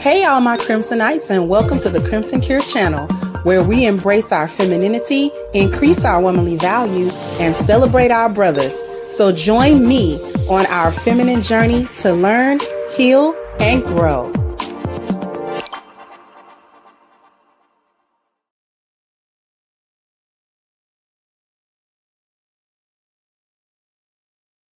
Hey all my Crimsonites, and welcome to the Crimson Cure channel, where we embrace our femininity, increase our womanly values, and celebrate our brothers. So join me on our feminine journey to learn, heal, and grow.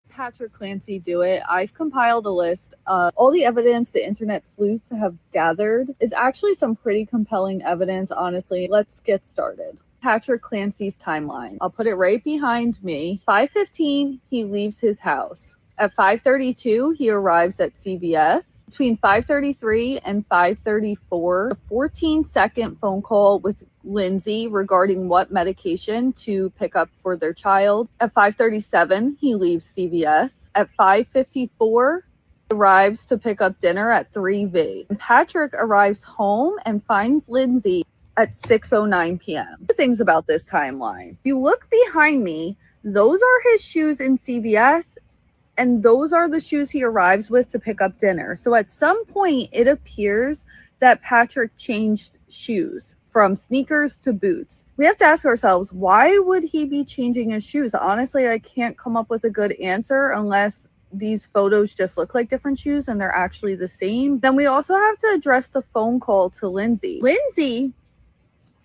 Patrick Clancy do it. I've compiled a list of all the evidence the internet sleuths have gathered. It's actually some pretty compelling evidence, honestly. Let's get started. Patrick Clancy's timeline. I'll put it right behind me. 5:15, he leaves his house. At 5:32, he arrives at CVS. Between 5:33 and 5:34, a 14-second phone call with Lindsay regarding what medication to pick up for their child. At 5:37, he leaves CVS. At 5:54, he arrives to pick up dinner at 3V. Patrick arrives home and finds Lindsay at 6:09 p.m. Things about this timeline. You look behind me, those are his shoes in CVS, and those are the shoes he arrives with to pick up dinner. So at some point, it appears that Patrick changed shoes from sneakers to boots. We have to ask ourselves, why would he be changing his shoes? Honestly, I can't come up with a good answer unless these photos just look like different shoes and they're actually the same. Then we also have to address the phone call to Lindsay. Lindsay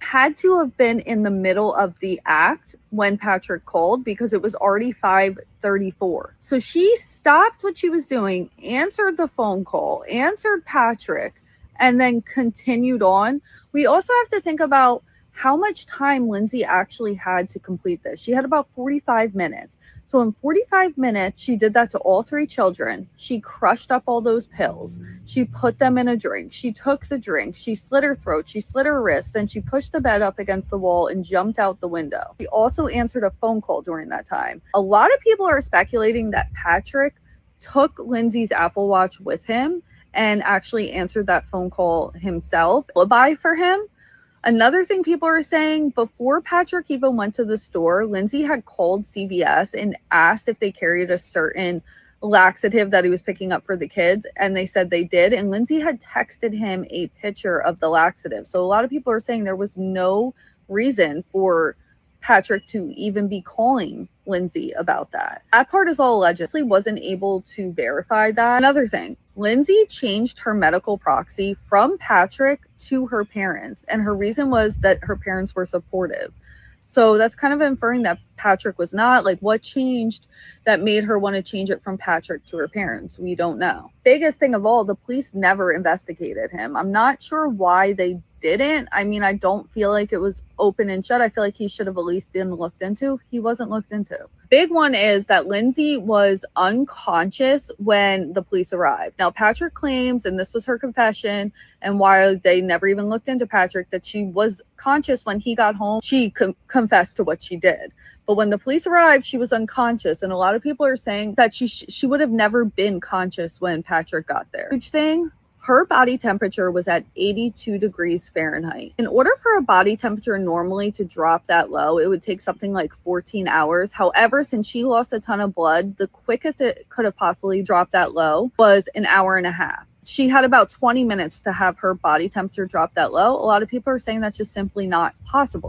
had to have been in the middle of the act when Patrick called, because it was already 5:34. So she stopped what she was doing, answered the phone call, answered Patrick, and then continued on. We also have to think about how much time Lindsay actually had to complete this. She had about 45 minutes. So in 45 minutes, she did that to all three children. She crushed up all those pills. She put them in a drink. She took the drink. She slit her throat. She slit her wrist. Then she pushed the bed up against the wall and jumped out the window. She also answered a phone call during that time. A lot of people are speculating that Patrick took Lindsay's Apple Watch with him and actually answered that phone call himself. Alibi for him. Another thing people are saying, before Patrick even went to the store, Lindsay had called CVS and asked if they carried a certain laxative that he was picking up for the kids, and they said they did. And Lindsay had texted him a picture of the laxative. So a lot of people are saying there was no reason for Patrick to even be calling Lindsay about that. That part is all alleged. Lindsay wasn't able to verify that. Another thing, Lindsay changed her medical proxy from Patrick to her parents, and her reason was that her parents were supportive. So that's kind of inferring that Patrick was not. Like, what changed that made her want to change it from Patrick to her parents? We don't know. Biggest thing of all, the police never investigated him. I'm not sure why they didn't. I mean, I don't feel like it was open and shut. I feel like he should have at least been looked into. He wasn't looked into. Big one is that Lindsay was unconscious when the police arrived. Now, Patrick claims, and this was her confession, and why they never even looked into Patrick, that she was conscious when he got home. She confessed to what she did. But when the police arrived, she was unconscious. And a lot of people are saying that she would have never been conscious when Patrick got there. Huge thing. Her body temperature was at 82 degrees Fahrenheit. In order for a body temperature normally to drop that low, it would take something like 14 hours. However, since she lost a ton of blood, the quickest it could have possibly dropped that low was an hour and a half. She had about 20 minutes to have her body temperature drop that low. A lot of people are saying that's just simply not possible.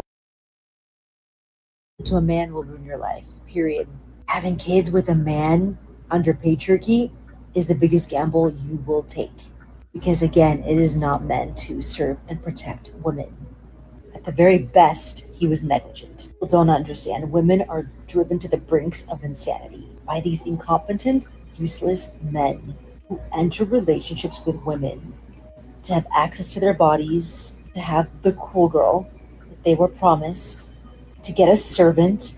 To a man will ruin your life, period. Having kids with a man under patriarchy is the biggest gamble you will take. Because again, it is not meant to serve and protect women. At the very best, he was negligent. People don't understand. Women are driven to the brinks of insanity by these incompetent, useless men who enter relationships with women to have access to their bodies, to have the cool girl that they were promised, to get a servant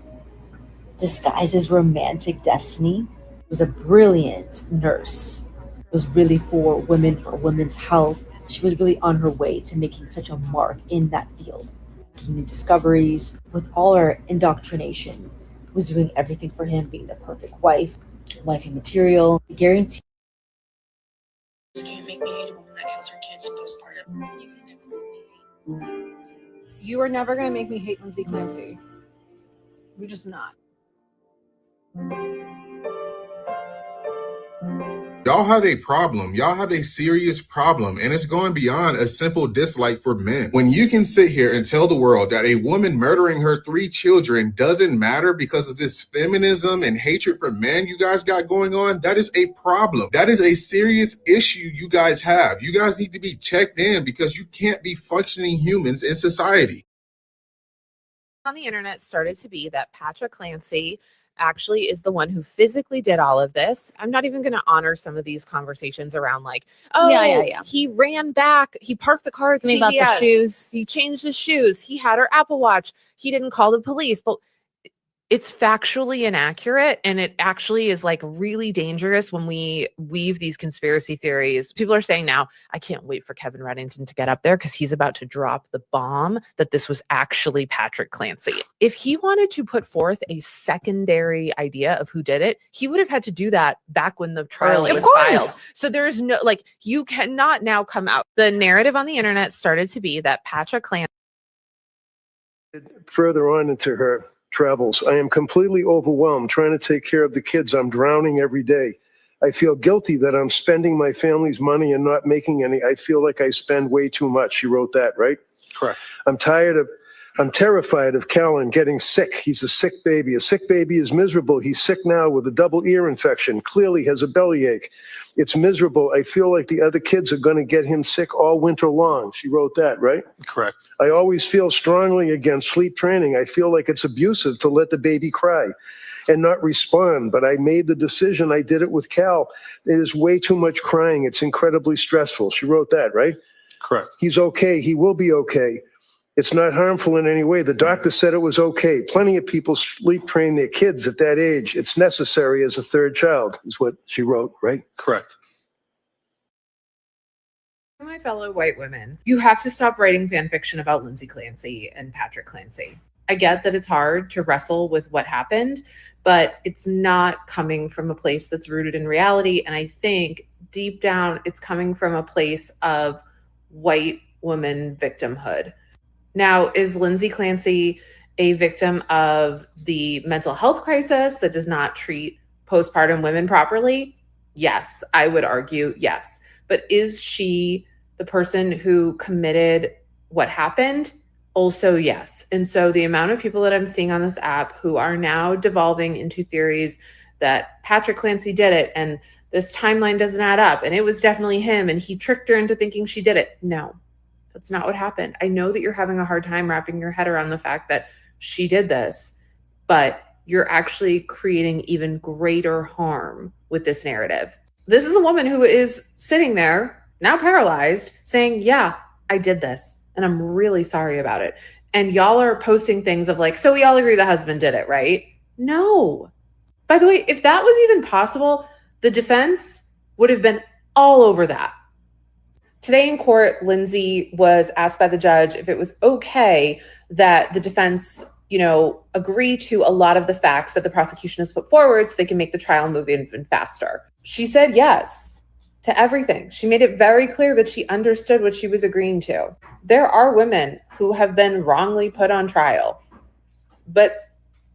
disguised as romantic destiny. It was a brilliant nurse. Was really for women, for women's health. She was really on her way to making such a mark in that field. Making new discoveries with all her indoctrination, was doing everything for him, being the perfect wife, wifey material. I guarantee. You can't make me hate a woman that kills her kids in postpartum. You can never make me hate. You are never going to make me hate Lindsay Clancy. You're just not. Y'all have a problem. Y'all have a serious problem, and it's going beyond a simple dislike for men. When you can sit here and tell the world that a woman murdering her 3 children doesn't matter because of this feminism and hatred for men you guys got going on, that is a problem. That is a serious issue you guys have. You guys need to be checked in because you can't be functioning humans in society. On the internet started to be that Patrick Clancy actually is the one who physically did all of this. I'm not even going to honor some of these conversations around like, oh, yeah. He ran back. He parked the car at CVS. About the shoes. He changed his shoes. He had her Apple Watch. He didn't call the police. But it's factually inaccurate, and it actually is like really dangerous when we weave these conspiracy theories. People are saying now, I can't wait for Kevin Reddington to get up there because he's about to drop the bomb that this was actually Patrick Clancy. If he wanted to put forth a secondary idea of who did it, he would have had to do that back when the trial was filed. So there's no, like, you cannot now come out. The narrative on the internet started to be that Patrick Clancy. Further on into her travels, I am completely overwhelmed trying to take care of the kids. I'm drowning every day. I feel guilty that I'm spending my family's money and not making any. I feel like I spend way too much. She wrote that, right? Correct. I'm tired of I'm terrified of Callan getting sick. He's a sick baby. A sick baby is miserable. He's sick now with a double ear infection. Clearly has a bellyache. It's miserable. I feel like the other kids are going to get him sick all winter long. She wrote that, right? Correct. I always feel strongly against sleep training. I feel like it's abusive to let the baby cry and not respond. But I made the decision. I did it with Cal. It is way too much crying. It's incredibly stressful. She wrote that, right? Correct. He's okay. He will be okay. It's not harmful in any way. The doctor said it was okay. Plenty of people sleep train their kids at that age. It's necessary as a third child, is what she wrote, right? Correct. My fellow white women, you have to stop writing fan fiction about Lindsay Clancy and Patrick Clancy. I get that it's hard to wrestle with what happened, but it's not coming from a place that's rooted in reality. And I think deep down, it's coming from a place of white woman victimhood. Now, is Lindsay Clancy a victim of the mental health crisis that does not treat postpartum women properly? Yes, I would argue yes. But is she the person who committed what happened? Also, yes. And so the amount of people that I'm seeing on this app who are now devolving into theories that Patrick Clancy did it and this timeline doesn't add up and it was definitely him and he tricked her into thinking she did it. No. That's not what happened. I know that you're having a hard time wrapping your head around the fact that she did this, but you're actually creating even greater harm with this narrative. This is a woman who is sitting there, now paralyzed, saying, yeah, I did this, and I'm really sorry about it. And y'all are posting things of like, so we all agree the husband did it, right? No. By the way, if that was even possible, the defense would have been all over that. Today in court, Lindsay was asked by the judge if it was okay that the defense, agree to a lot of the facts that the prosecution has put forward so they can make the trial move even faster. She said yes to everything. She made it very clear that she understood what she was agreeing to. There are women who have been wrongly put on trial, but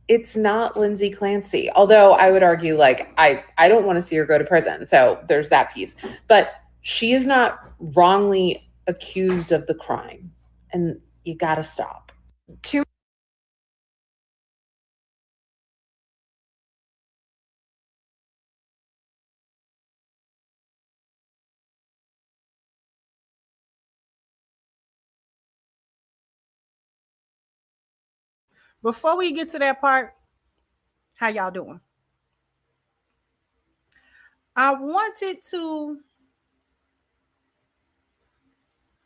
it's not Lindsay Clancy. Although I would argue, I don't want to see her go to prison. So there's that piece. But she is not wrongly accused of the crime, and you gotta stop. Before we get to that part, how y'all doing? I wanted to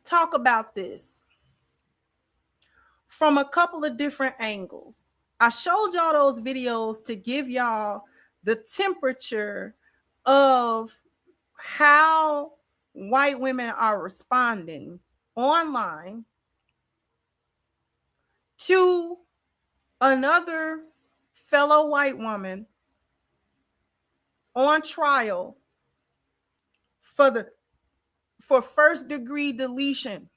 talk about this from a couple of different angles. I showed y'all those videos to give y'all the temperature of how white women are responding online to another fellow white woman on trial for first degree deletion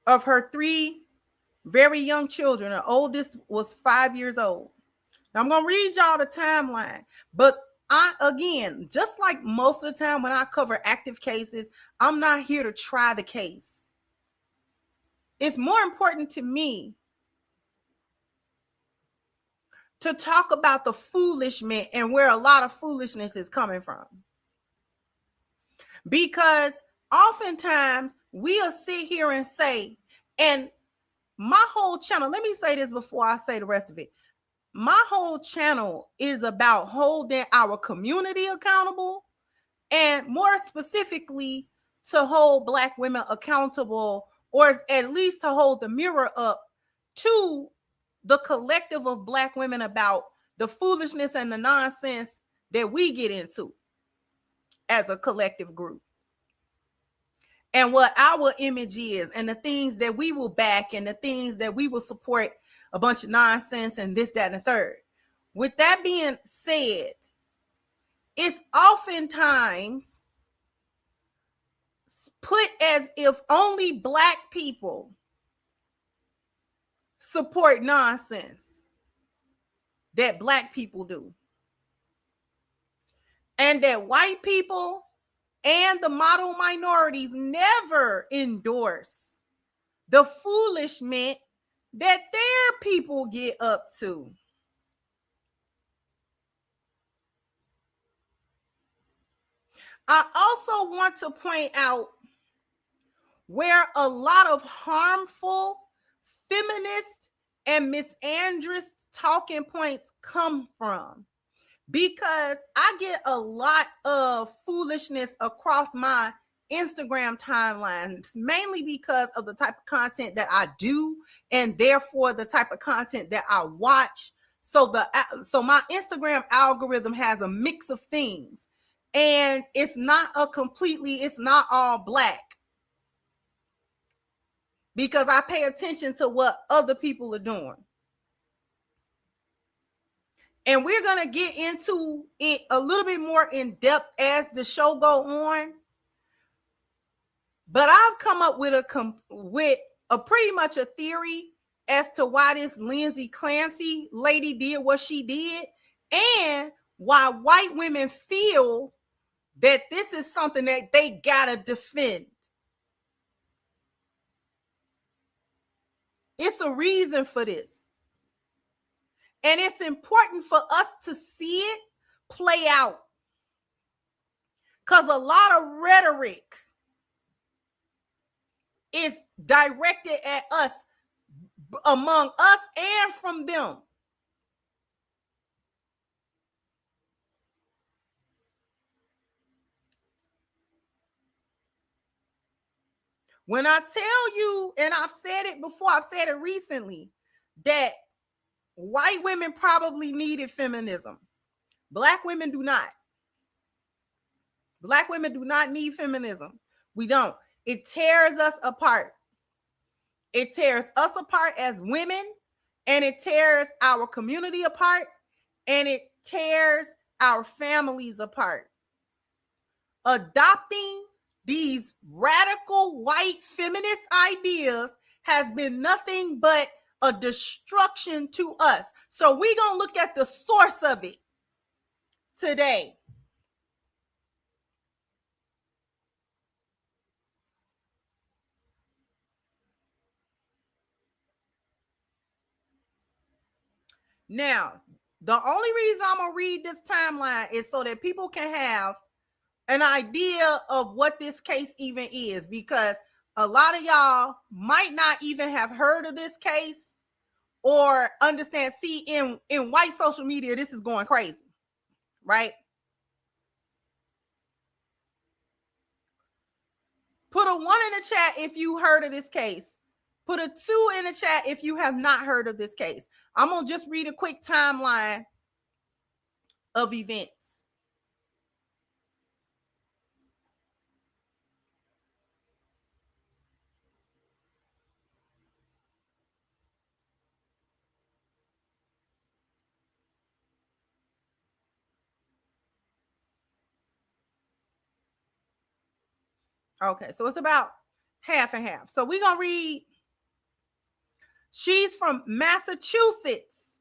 of her 3 very young children. The oldest was 5 years old. Now, I'm going to read y'all the timeline, but again, just like most of the time when I cover active cases, I'm not here to try the case. It's more important to me to talk about the foolishness and where a lot of foolishness is coming from. Because oftentimes we'll sit here and say, and my whole channel, let me say this before I say the rest of it. My whole channel is about holding our community accountable, and more specifically to hold Black women accountable, or at least to hold the mirror up to the collective of Black women about the foolishness and the nonsense that we get into as a collective group. And what our image is, and the things that we will back, and the things that we will support a bunch of nonsense and this, that, and the third. With that being said, it's oftentimes put as if only Black people support nonsense that Black people do. And that white people and the model minorities never endorse the foolishness that their people get up to. I also want to point out where a lot of harmful feminist and misandrist talking points come from, because I get a lot of foolishness across my Instagram timeline, mainly because of the type of content that I do, and therefore the type of content that I watch. So my Instagram algorithm has a mix of things, and it's not all black, because I pay attention to what other people are doing. And we're going to get into it a little bit more in depth as the show go on. But I've come up with a pretty much a theory as to why this Lindsay Clancy lady did what she did, and why white women feel that this is something that they gotta defend. It's a reason for this. And it's important for us to see it play out, because a lot of rhetoric is directed at us, among us and from them. When I tell you, and I've said it before, I've said it recently, that white women probably needed feminism. Black women do not. Black women do not need feminism. We don't. It tears us apart. It tears us apart as women, and it tears our community apart, and it tears our families apart. Adopting these radical white feminist ideas has been nothing but a destruction to us. So we're going to look at the source of it today. Now, the only reason I'm going to read this timeline is so that people can have an idea of what this case even is, because a lot of y'all might not even have heard of this case or understand. See, in white social media, this is going crazy, right? Put a 1 in the chat if you heard of this case. Put a 2 in the chat if you have not heard of this case. I'm going to just read a quick timeline of events. Okay, so it's about half and half. So we're going to read. She's from Massachusetts.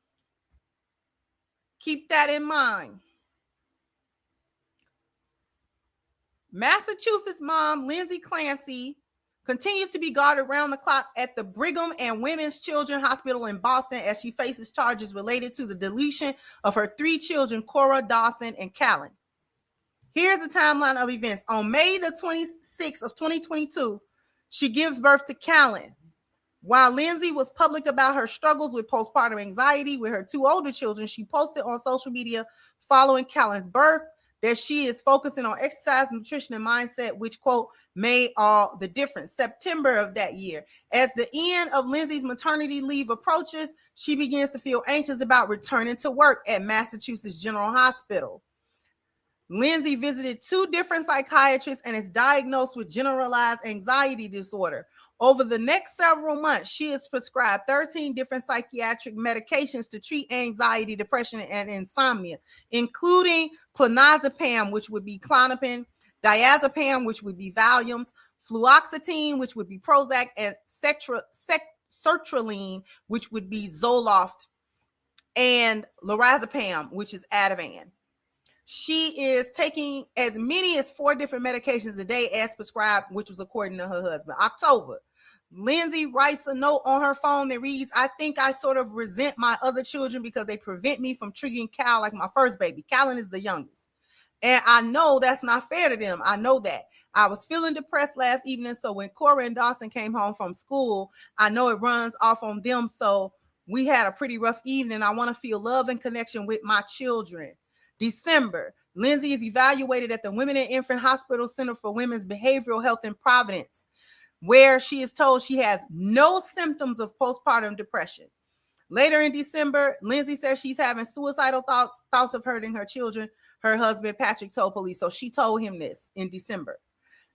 Keep that in mind. Massachusetts mom Lindsay Clancy continues to be guarded around the clock at the Brigham and Women's Children's Hospital in Boston as she faces charges related to the deletion of her 3 children, Cora, Dawson, and Callan. Here's a timeline of events. On May the 26th of 2022, she gives birth to Callan. While Lindsay was public about her struggles with postpartum anxiety with her 2 older children, she posted on social media following Callan's birth that she is focusing on exercise, nutrition, and mindset, which, quote, made all the difference. September of that year. As the end of Lindsay's maternity leave approaches, she begins to feel anxious about returning to work at Massachusetts General Hospital. Lindsay visited 2 different psychiatrists and is diagnosed with generalized anxiety disorder. Over the next several months, she is prescribed 13 different psychiatric medications to treat anxiety, depression, and insomnia, including clonazepam, which would be Klonopin, diazepam, which would be Valium, fluoxetine, which would be Prozac, and sertraline, which would be Zoloft, and lorazepam, which is Ativan. She is taking as many as 4 different medications a day as prescribed, which was according to her husband. October, Lindsay writes a note on her phone that reads, I think I sort of resent my other children because they prevent me from treating Cal like my first baby. Callan is the youngest. And I know that's not fair to them. I know that. I was feeling depressed last evening. So when Cora and Dawson came home from school, I know it runs off on them. So we had a pretty rough evening. I want to feel love and connection with my children. December, Lindsay is evaluated at the Women and Infant Hospital Center for Women's Behavioral Health in Providence, where she is told she has no symptoms of postpartum depression. Later in December, Lindsay says she's having suicidal thoughts of hurting her children. Her husband, Patrick, told police. So she told him this in December.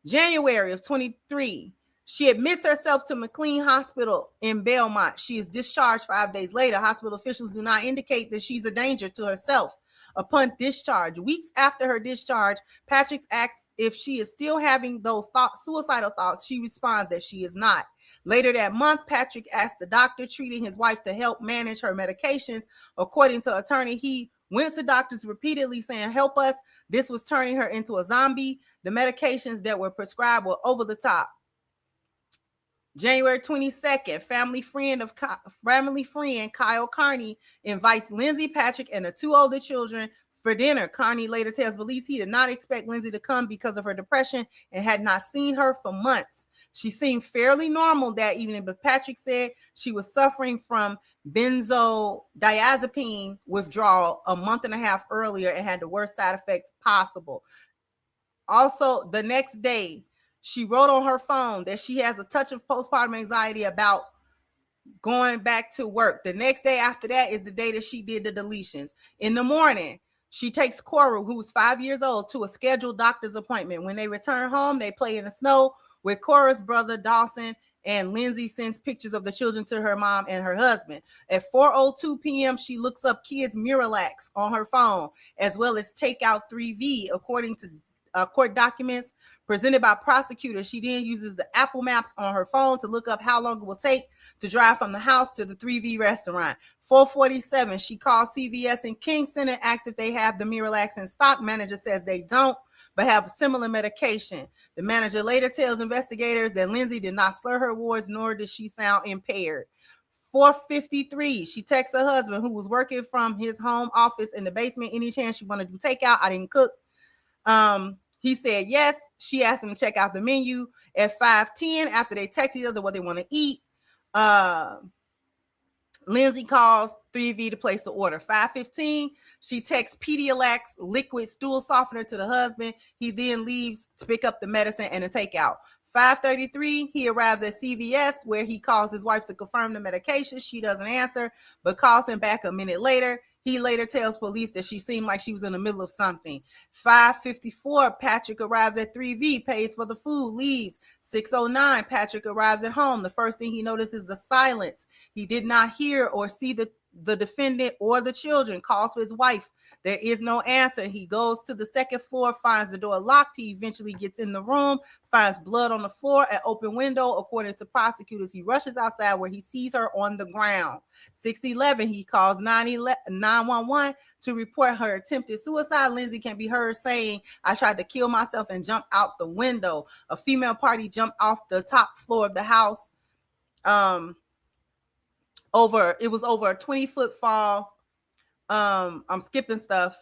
January of 23, she admits herself to McLean Hospital in Belmont. She is discharged 5 days later. Hospital officials do not indicate that she's a danger to herself. Upon discharge, weeks after her discharge, Patrick asks if she is still having those suicidal thoughts. She responds that she is not. Later that month, Patrick asked the doctor treating his wife to help manage her medications. According to attorney, he went to doctors repeatedly saying, help us. This was turning her into a zombie. The medications that were prescribed were over the top. January 22nd, family friend Kyle Carney invites Lindsay, Patrick, and the two older children for dinner. Carney later tells police he did not expect Lindsay to come because of her depression and had not seen her for months. She seemed fairly normal that evening, but Patrick said she was suffering from benzodiazepine withdrawal a month and a half earlier and had the worst side effects possible. Also, the next day, she wrote on her phone that she has a touch of postpartum anxiety about going back to work. The next day after that is the day that she did the deletions. In the morning, she takes Cora, who's 5 years old, to a scheduled doctor's appointment. When they return home, they play in the snow with Cora's brother, Dawson, and Lindsay sends pictures of the children to her mom and her husband. At 4:02 p.m., she looks up kids' Miralax on her phone, as well as Takeout 3V, according to court documents presented by prosecutors. She then uses the Apple Maps on her phone to look up how long it will take to drive from the house to the 3V restaurant. 4:47, she calls CVS in Kingston and asks if they have the Miralax in stock. Manager says they don't, but have a similar medication. The manager later tells investigators that Lindsay did not slur her words, nor did she sound impaired. 4:53, she texts her husband, who was working from his home office in the basement, any chance you want to do takeout? I didn't cook. He said yes. She asked him to check out the menu. At 5:10, after they text each other what they want to eat, Lindsay calls 3V to place the order. 5:15, she texts Pedialyte liquid stool softener to the husband. He then leaves to pick up the medicine and a takeout. 5:33, he arrives at CVS, where he calls his wife to confirm the medication. She doesn't answer, but calls him back a minute later. He later tells police that she seemed like she was in the middle of something. 5:54, Patrick arrives at 3V, pays for the food, leaves. 6:09, Patrick arrives at home. The first thing he notices is the silence. He did not hear or see the defendant or the children. Calls for his wife. There is no answer. He goes to the second floor, finds the door locked. He eventually gets in the room, finds blood on the floor, an open window. According to prosecutors, he rushes outside where he sees her on the ground. 6:11, he calls 911 to report her attempted suicide. Lindsay can be heard saying, I tried to kill myself and jump out the window. A female party jumped off the top floor of the house. It was over a 20-foot fall. I'm skipping stuff.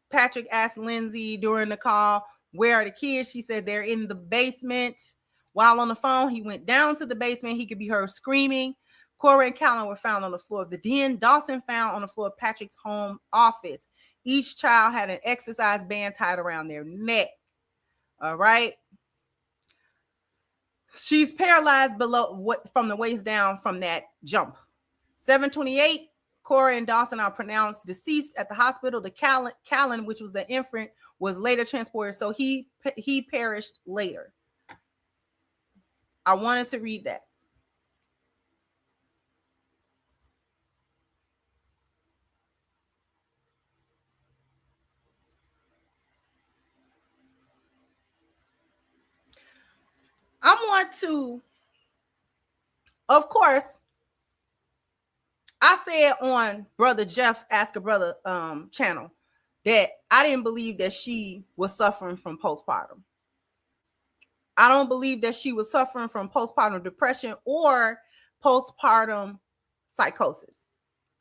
Patrick asked Lindsay during the call, where are the kids? She said they're in the basement. While on the phone, he went down to the basement. He could be heard screaming. Cora and Callan were found on the floor of the den. Dawson found on the floor of Patrick's home office. Each child had an exercise band tied around their neck. All right. She's paralyzed from the waist down from that jump. 7:28, Cora and Dawson are pronounced deceased at the hospital. The Callan, which was the infant, was later transported, so he perished later. I wanted to read that. I want to, of course, I said on Brother Jeff Ask a Brother channel that I didn't believe that she was suffering from postpartum. I don't believe that she was suffering from postpartum depression or postpartum psychosis.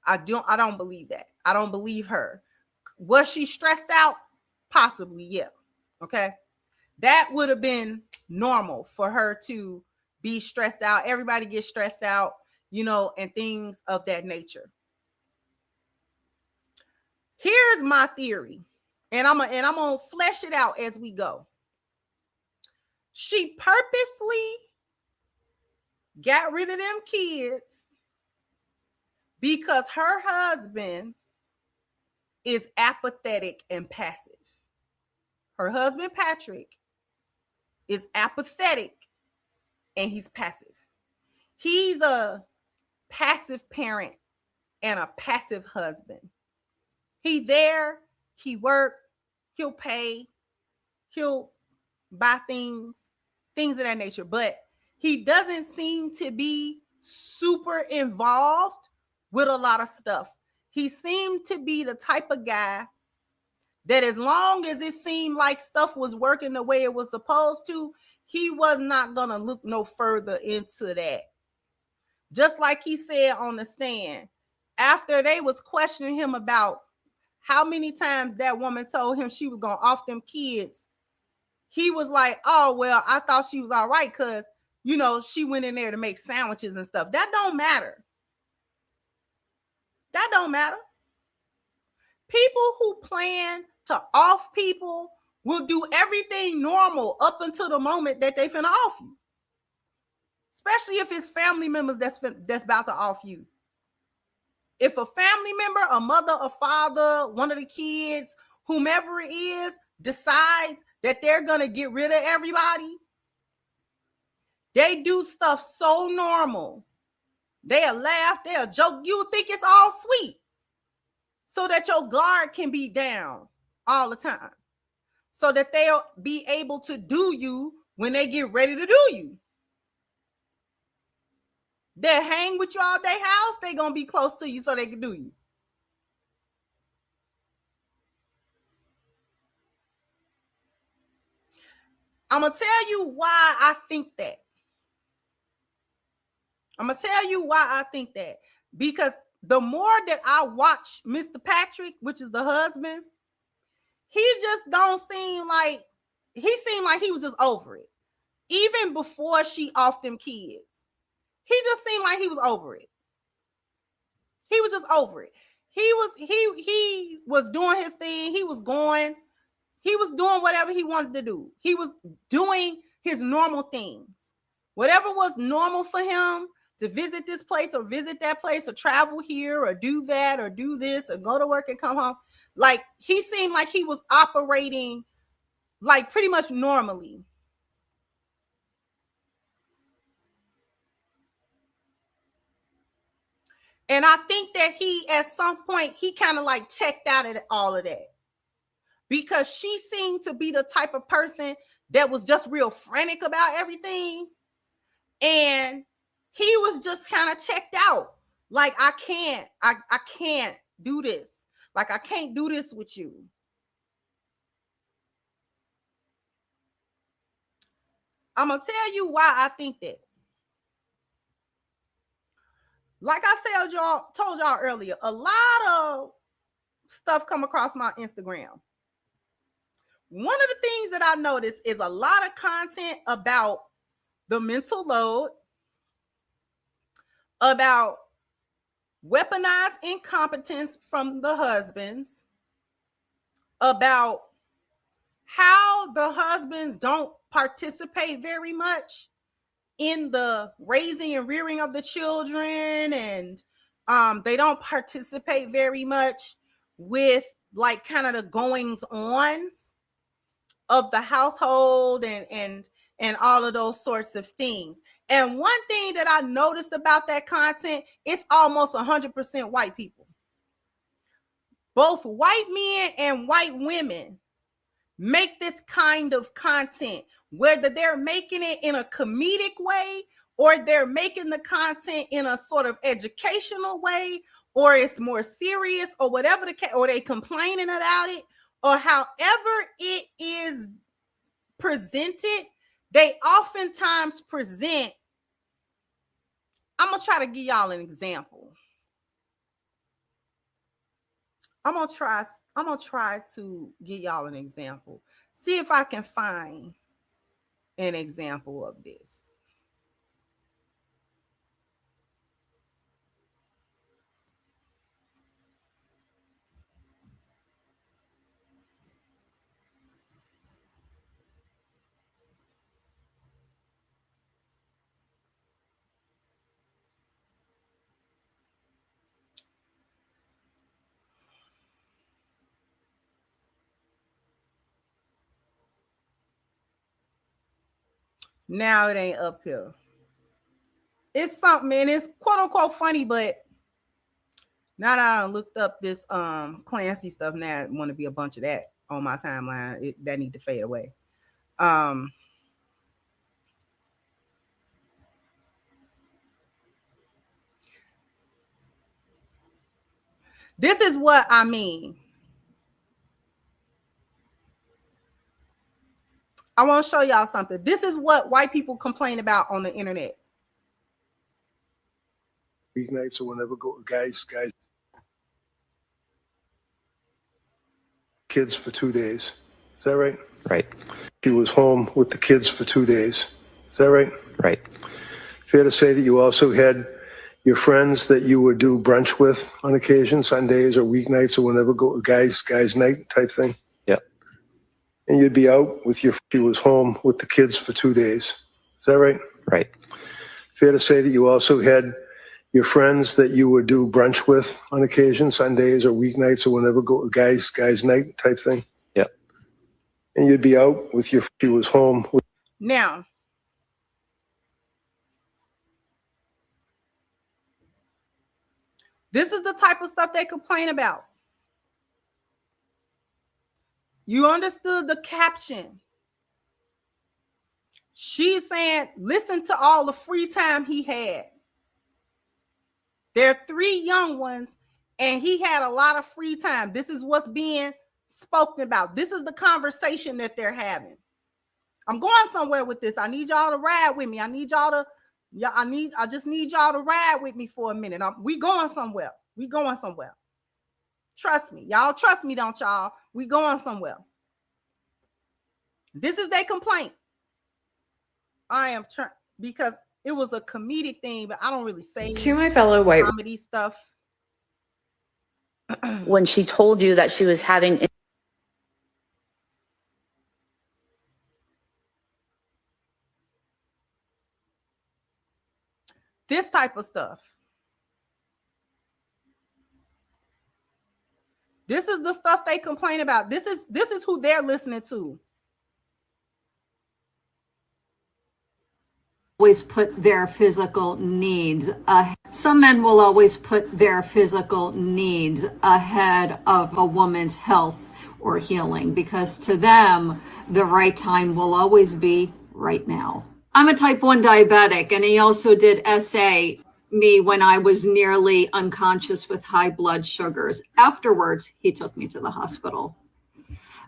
I don't believe that. I don't believe her. Was she stressed out? Possibly, yeah. Okay. That would have been normal for her to be stressed out. Everybody gets stressed out, you know, and things of that nature. Here's my theory, and I'm gonna flesh it out as we go. She purposely got rid of them kids because her husband is apathetic and passive. Her husband, Patrick, is apathetic and he's passive. He's a passive parent and a passive husband. He there, he work, he'll pay, he'll buy things of that nature, but he doesn't seem to be super involved with a lot of stuff. He seemed to be the type of guy that as long as it seemed like stuff was working the way it was supposed to, he was not gonna look no further into that. Just like he said on the stand, after they was questioning him about how many times that woman told him she was gonna off them kids, he was like, oh, well, I thought she was all right because, you know, she went in there to make sandwiches and stuff. That don't matter. That don't matter. People who plan to off people will do everything normal up until the moment that they finna off you. Especially if it's family members that's about to off you. If a family member, a mother, a father, one of the kids, whomever it is, decides that they're gonna get rid of everybody, they do stuff so normal. They'll laugh, they'll joke. You would think it's all sweet, so that your guard can be down all the time, so that they'll be able to do you when they get ready to do you. They'll hang with you all day house. They're going to be close to you so they can do you. I'm going to tell you why I think that. Because the more that I watch Mr. Patrick, which is the husband, he just don't seem like, he seemed like he was just over it. Even before she off them kids. He just seemed like he was over it. He was just over it. He was doing his thing. He was doing whatever he wanted to do. He was doing his normal things. Whatever was normal for him, to visit this place or visit that place or travel here or do that or do this or go to work and come home. Like, he seemed like he was operating like pretty much normally. And I think that he, at some point, he kind of like checked out at all of that. Because she seemed to be the type of person that was just real frantic about everything. And he was just kind of checked out. Like, I can't do this. Like, I can't do this with you. I'm going to tell you why I think that. Like I told y'all earlier, a lot of stuff come across my Instagram. One of the things that I noticed is a lot of content about the mental load, about weaponized incompetence from the husbands, about how the husbands don't participate very much in the raising and rearing of the children, and they don't participate very much with like kind of the goings ons of the household and all of those sorts of things. And one thing that I noticed about that content, it's almost 100% white people. Both white men and white women make this kind of content, whether they're making it in a comedic way or they're making the content in a sort of educational way, or it's more serious, or whatever the case, or they complaining about it, or however it is presented, they oftentimes present, I'm going to try to give y'all an example. I'm going to try to give y'all an example. See if I can find an example of this. Now it ain't up here. It's something, man. It's quote unquote funny, but now that I looked up this Clancy stuff, now I want to be a bunch of that on my timeline. That need to fade away. This is what I mean. I want to show y'all something. This is what white people complain about on the internet. Weeknights or whenever, guys, kids for 2 days. Is that right? Right. She was home with the kids for 2 days. Is that right? Right. Fair to say that you also had your friends that you would do brunch with on occasion, Sundays or weeknights or whenever, guys night type thing? Yep. And you'd be out with she was home with the kids for 2 days. Is that right? Right. Fair to say that you also had your friends that you would do brunch with on occasion, Sundays or weeknights or whenever, guys night type thing? Yep. And you'd be out with she was home with. Now, this is the type of stuff they complain about. You understood the caption. She's saying, listen to all the free time he had. There are 3 young ones, and he had a lot of free time. This is what's being spoken about. This is the conversation that they're having. I'm going somewhere with this. I need y'all to ride with me. I just need y'all to ride with me for a minute. We going somewhere. We going somewhere. Trust me. Y'all trust me, don't y'all? We going somewhere. This is their complaint. I am trying, because it was a comedic thing, but I don't really say To my fellow white comedy stuff. When she told you that she was having this type of stuff. This is the stuff they complain about. This is who they're listening to. Always put their physical needs some men will always put their physical needs ahead of a woman's health or healing, because to them the right time will always be right now. I'm a type 1 diabetic, and he also did SA me when I was nearly unconscious with high blood sugars. Afterwards, he took me to the hospital.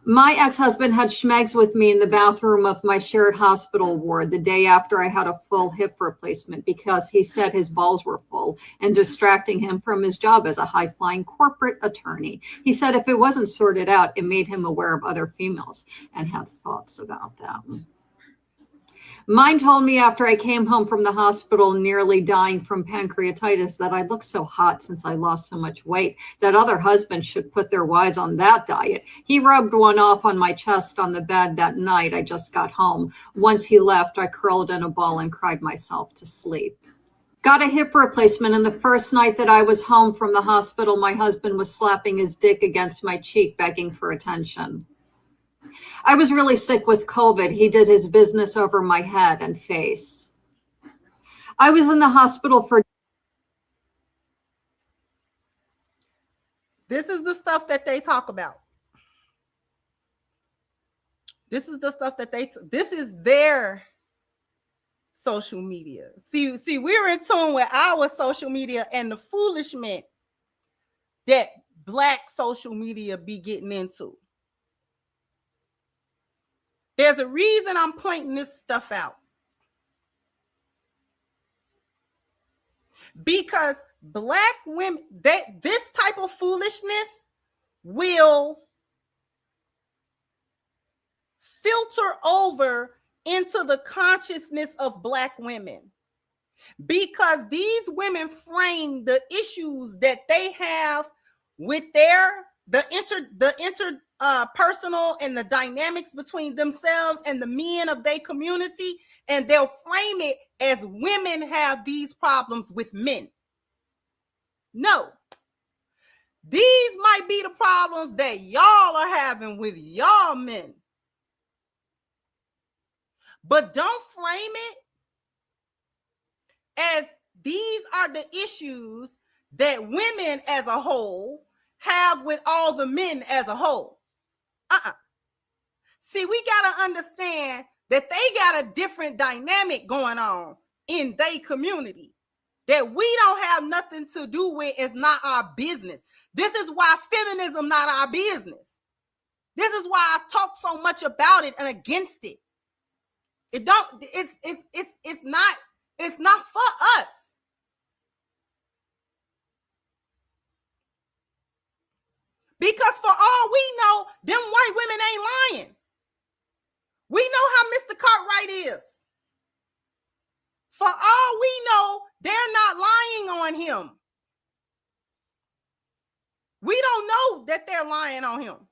My ex-husband had schmegs with me in the bathroom of my shared hospital ward the day after I had a full hip replacement, because he said his balls were full and distracting him from his job as a high-flying corporate attorney. He said if it wasn't sorted out, it made him aware of other females and had thoughts about them. Mine told me after I came home from the hospital nearly dying from pancreatitis that I looked so hot since I lost so much weight that other husbands should put their wives on that diet. He rubbed one off on my chest on the bed that night I just got home. Once he left, I curled in a ball and cried myself to sleep. Got a hip replacement, and the first night that I was home from the hospital, my husband was slapping his dick against my cheek, begging for attention. I was really sick with COVID. He did his business over my head and face. I was in the hospital for... This is the stuff that they talk about. This is the stuff that this is their social media. See, we're in tune with our social media and the foolishness that Black social media be getting into. There's a reason I'm pointing this stuff out. Because Black women, this type of foolishness will filter over into the consciousness of Black women. Because these women frame the issues that they have with the interpersonal and the dynamics between themselves and the men of their community, and they'll frame it as women have these problems with men. No, these might be the problems that y'all are having with y'all men, but don't frame it as these are the issues that women as a whole have with all the men as a whole. See, we got to understand that they got a different dynamic going on in their community that we don't have nothing to do with. It's not our business. This is why feminism not our business. This is why I talk so much about it and against it. It's not for us. Because for all we know, them white women ain't lying. We know how Mr. Cartwright is. For all we know, they're not lying on him. We don't know that they're lying on him.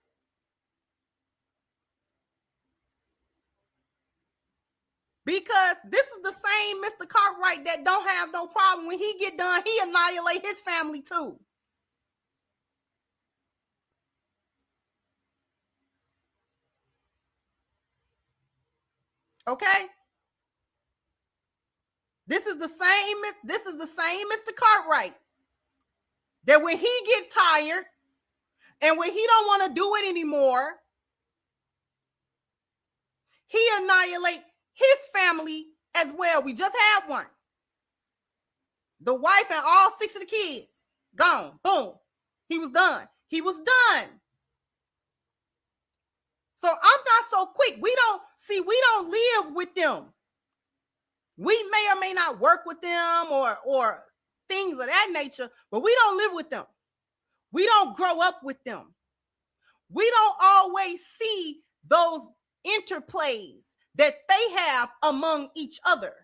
Because this is the same Mr. Cartwright that don't have no problem. When he get done, he annihilate his family too. Okay? This is the same Mr. Cartwright that when he get tired and when he don't want to do it anymore, he annihilate his family as well. We just had one. The wife and all 6 of the kids gone. Boom. He was done. He was done. So I'm not so quick. We don't live with them. We may or may not work with them or things of that nature, but we don't live with them. We don't grow up with them. We don't always see those interplays that they have among each other.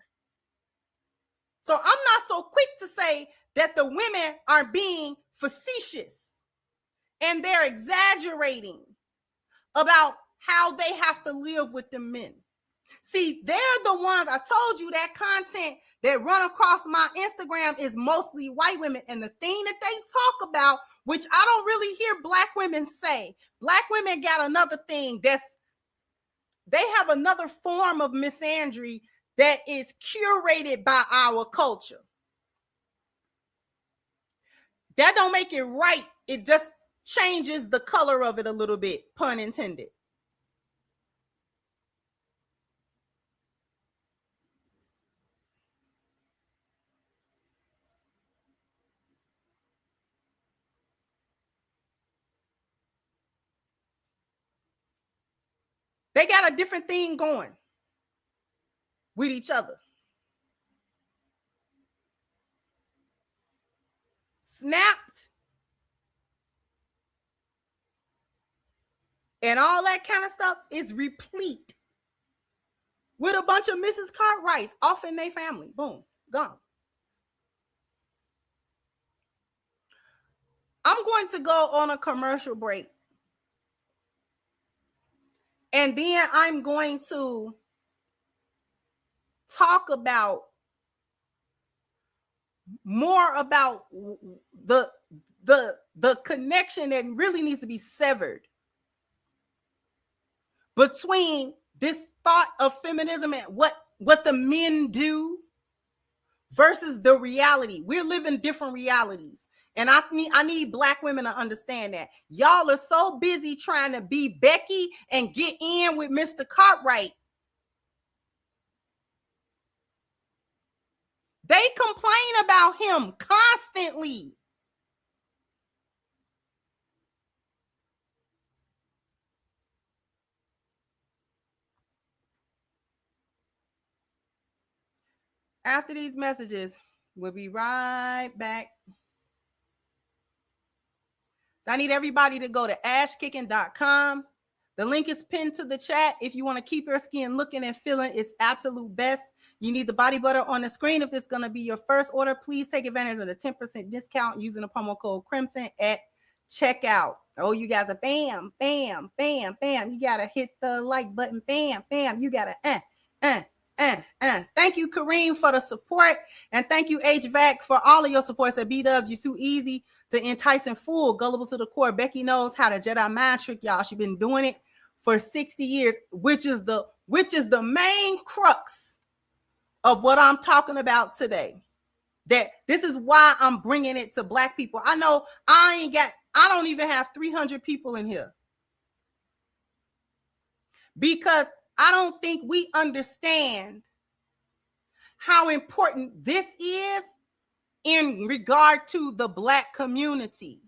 So I'm not so quick to say that the women are being facetious and they're exaggerating about how they have to live with the men. See, they're the ones, I told you that content that run across my Instagram is mostly white women. And the thing that they talk about, which I don't really hear Black women say, Black women got another thing they have another form of misandry that is curated by our culture. That don't make it right. It just changes the color of it a little bit, pun intended. They got a different thing going with each other. Snapped and all that kind of stuff is replete with a bunch of Mrs. Cartwrights off in their family. Boom, gone. I'm going to go on a commercial break. And then I'm going to talk about more about the connection that really needs to be severed between this thought of feminism and what the men do versus the reality. We're living different realities. And I need Black women to understand that. Y'all are so busy trying to be Becky and get in with Mr. Cartwright. They complain about him constantly. After these messages, we'll be right back. So I need everybody to go to ashkicking.com. The link is pinned to the chat. If you want to keep your skin looking and feeling its absolute best, you need the body butter on the screen. If this is going to be your first order, please take advantage of the 10% discount using the promo code Crimson at checkout. Oh, you guys are bam, bam, bam, bam. You got to hit the like button. Bam, bam. You got to Thank you, Kareem, for the support. And thank you, HVAC, for all of your supports at B-Dubs. You're too easy to entice and fool, gullible to the core. Becky knows how to Jedi mind trick y'all. She's been doing it for 60 years, which is the main crux of what I'm talking about today. That this is why I'm bringing it to Black people. I know I don't even have 300 people in here because I don't think we understand how important this is in regard to the Black community.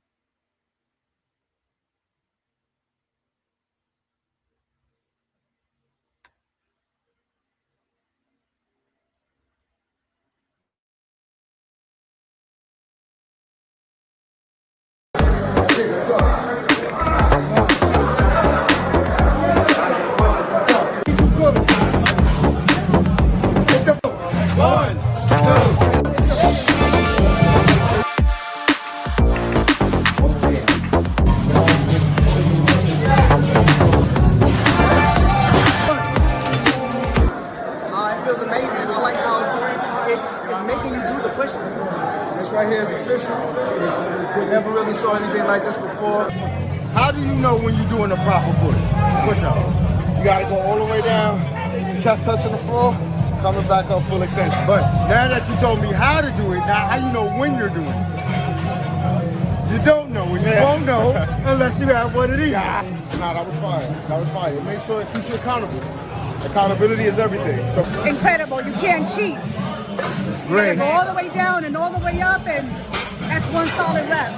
Right here is official. Never really saw anything like this before. How do you know when you're doing the proper push up? You gotta go all the way down, chest touching the floor, coming back up full extension. But now that you told me how to do it, now how you know when you're doing it? You don't know, and you won't know unless you have what it is. Nah, that was fine. That was fine. Make sure it keeps you accountable. Accountability is everything. So incredible. You can't cheat. Great. Go all the way down and all the way up, and that's one solid rep.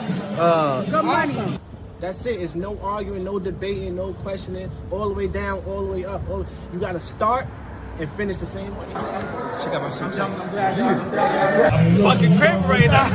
Good money. That's it. It's no arguing, no debating, no questioning. All the way down, all the way up. You got to start and finish the same way. She got my shit. I'm glad y'all. Fucking crib right now.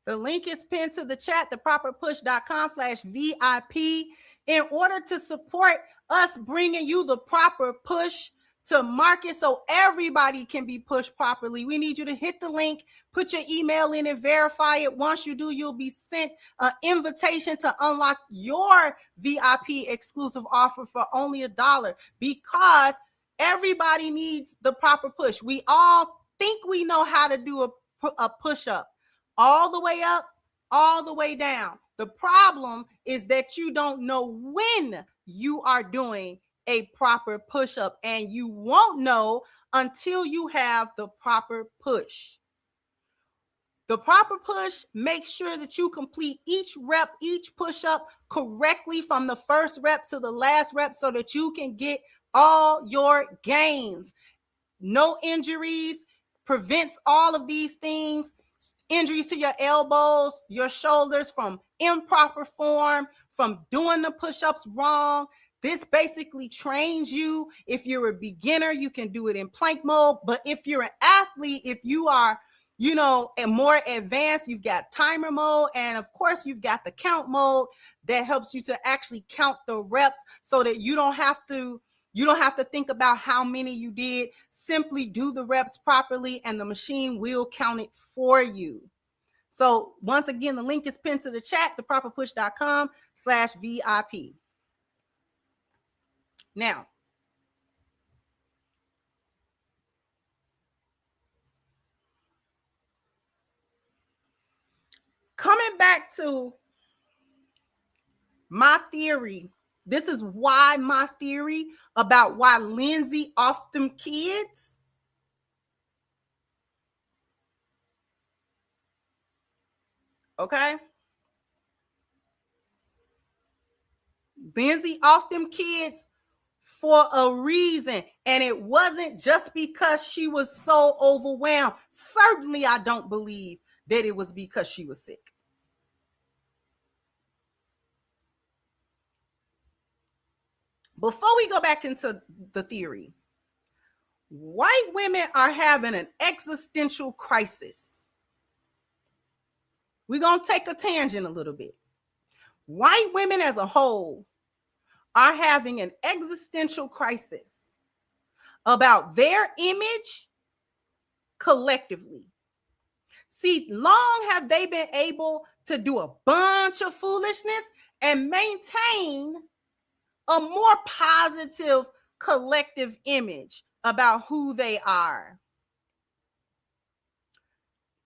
The link is pinned to the chat, theproperpush.com/VIP. In order to support us bringing you the proper push to market so everybody can be pushed properly, we need you to hit the link, put your email in and verify it. Once you do, you'll be sent an invitation to unlock your VIP exclusive offer for only $1 because everybody needs the proper push. We all think we know how to do a push-up. All the way up, all the way down. The problem is that you don't know when you are doing a proper push-up, and you won't know until you have the proper push. The proper push makes sure that you complete each rep, each push-up correctly from the first rep to the last rep so that you can get all your gains. No injuries, prevents all of these things. Injuries to your elbows, your shoulders from improper form, from doing the push-ups wrong. This basically trains you. If you're a beginner, you can do it in plank mode. But if you're an athlete, if you are, and more advanced, you've got timer mode. And of course, you've got the count mode that helps you to actually count the reps so that you don't have to think about how many you did. Simply do the reps properly and the machine will count it for you. So once again, the link is pinned to the chat, theproperpush.com/VIP. Now, coming back to my theory, this is why my theory about why Lindsay off them kids. Okay. Lindsay off them kids for a reason. And it wasn't just because she was so overwhelmed. Certainly, I don't believe that it was because she was sick. Before we go back into the theory, white women are having an existential crisis. We're going to take a tangent a little bit. White women as a whole are having an existential crisis about their image collectively. See, long have they been able to do a bunch of foolishness and maintain a more positive collective image about who they are.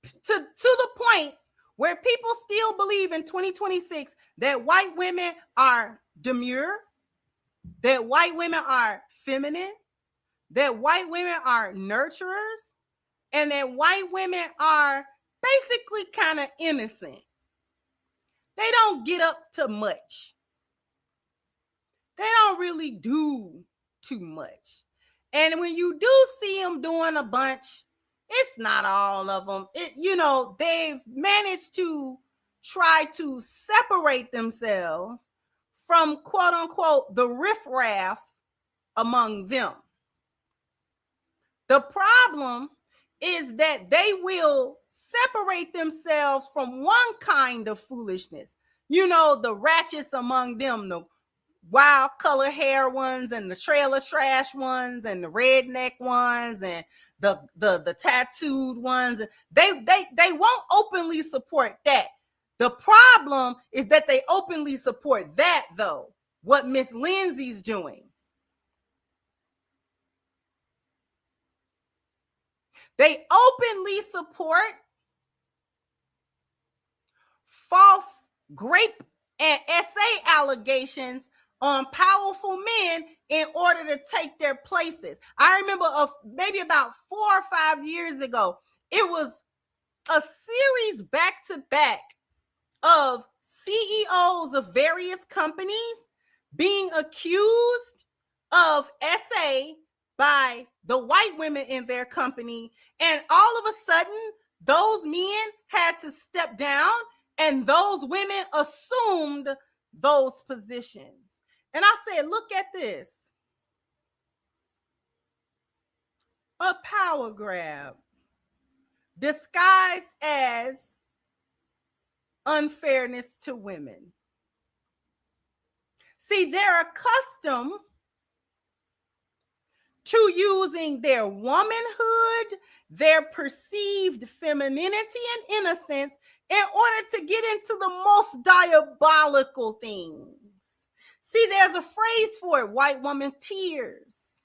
To the point where people still believe in 2026 that white women are demure, that white women are feminine, that white women are nurturers, and that white women are basically kind of innocent. They don't get up to much. They don't really do too much. And when you do see them doing a bunch, it's not all of them. They've managed to try to separate themselves from, quote unquote, the riffraff among them. The problem is that they will separate themselves from one kind of foolishness. The ratchets among them, the wild color hair ones and the trailer trash ones and the redneck ones and the tattooed ones. They won't openly support that. The problem is that they openly support that, though, what Miss Lindsay's doing. They openly support false grape and essay allegations on powerful men in order to take their places. I remember maybe about 4 or 5 years ago, it was a series back to back of CEOs of various companies being accused of essay by the white women in their company. And all of a sudden, those men had to step down and those women assumed those positions. And I said, look at this. A power grab disguised as unfairness to women. See, they're accustomed to using their womanhood, their perceived femininity and innocence in order to get into the most diabolical things. See, there's a phrase for it, white woman tears.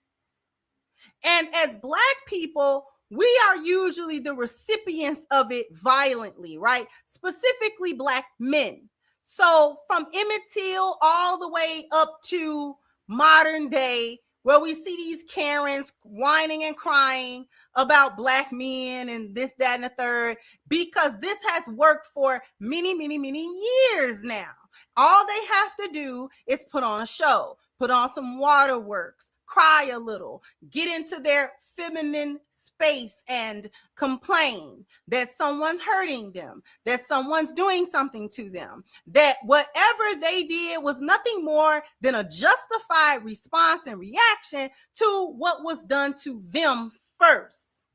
And as Black people, we are usually the recipients of it violently, right? Specifically Black men. So from Emmett Till all the way up to modern day, where we see these Karens whining and crying about Black men and this, that, and the third, because this has worked for many, many, many years now. All they have to do is put on a show, put on some waterworks, cry a little, get into their feminine space and complain that someone's hurting them, that someone's doing something to them, that whatever they did was nothing more than a justified response and reaction to what was done to them first.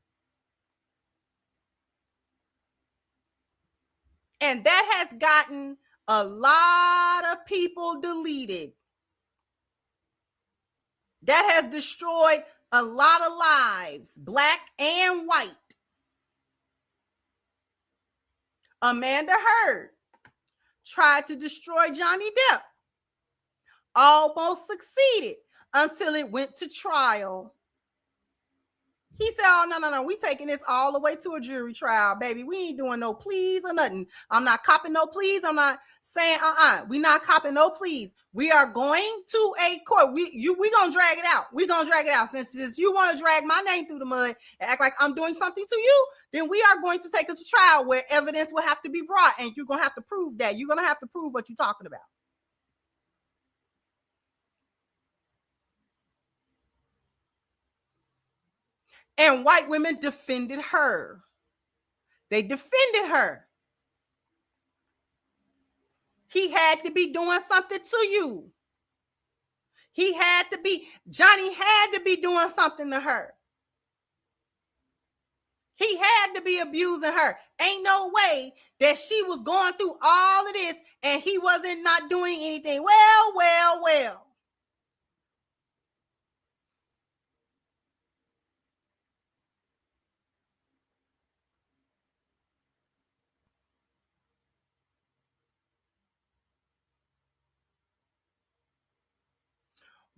And that has gotten a lot of people deleted. That has destroyed a lot of lives, Black and white. Amanda Heard tried to destroy Johnny Depp. Almost succeeded until it went to trial. He said, oh, no, we taking this all the way to a jury trial, baby. We ain't doing no pleas or nothing. I'm not copping no pleas. I'm not saying, we not copping no pleas. We are going to a court. We gonna drag it out. We gonna drag it out. Since you want to drag my name through the mud and act like I'm doing something to you, then we are going to take it to trial where evidence will have to be brought, and you're gonna have to prove that. You're gonna have to prove what you're talking about. And white women defended her. They defended her. He had to be doing something to you. Johnny had to be doing something to her. He had to be abusing her. Ain't no way that she was going through all of this and he wasn't not doing anything. Well.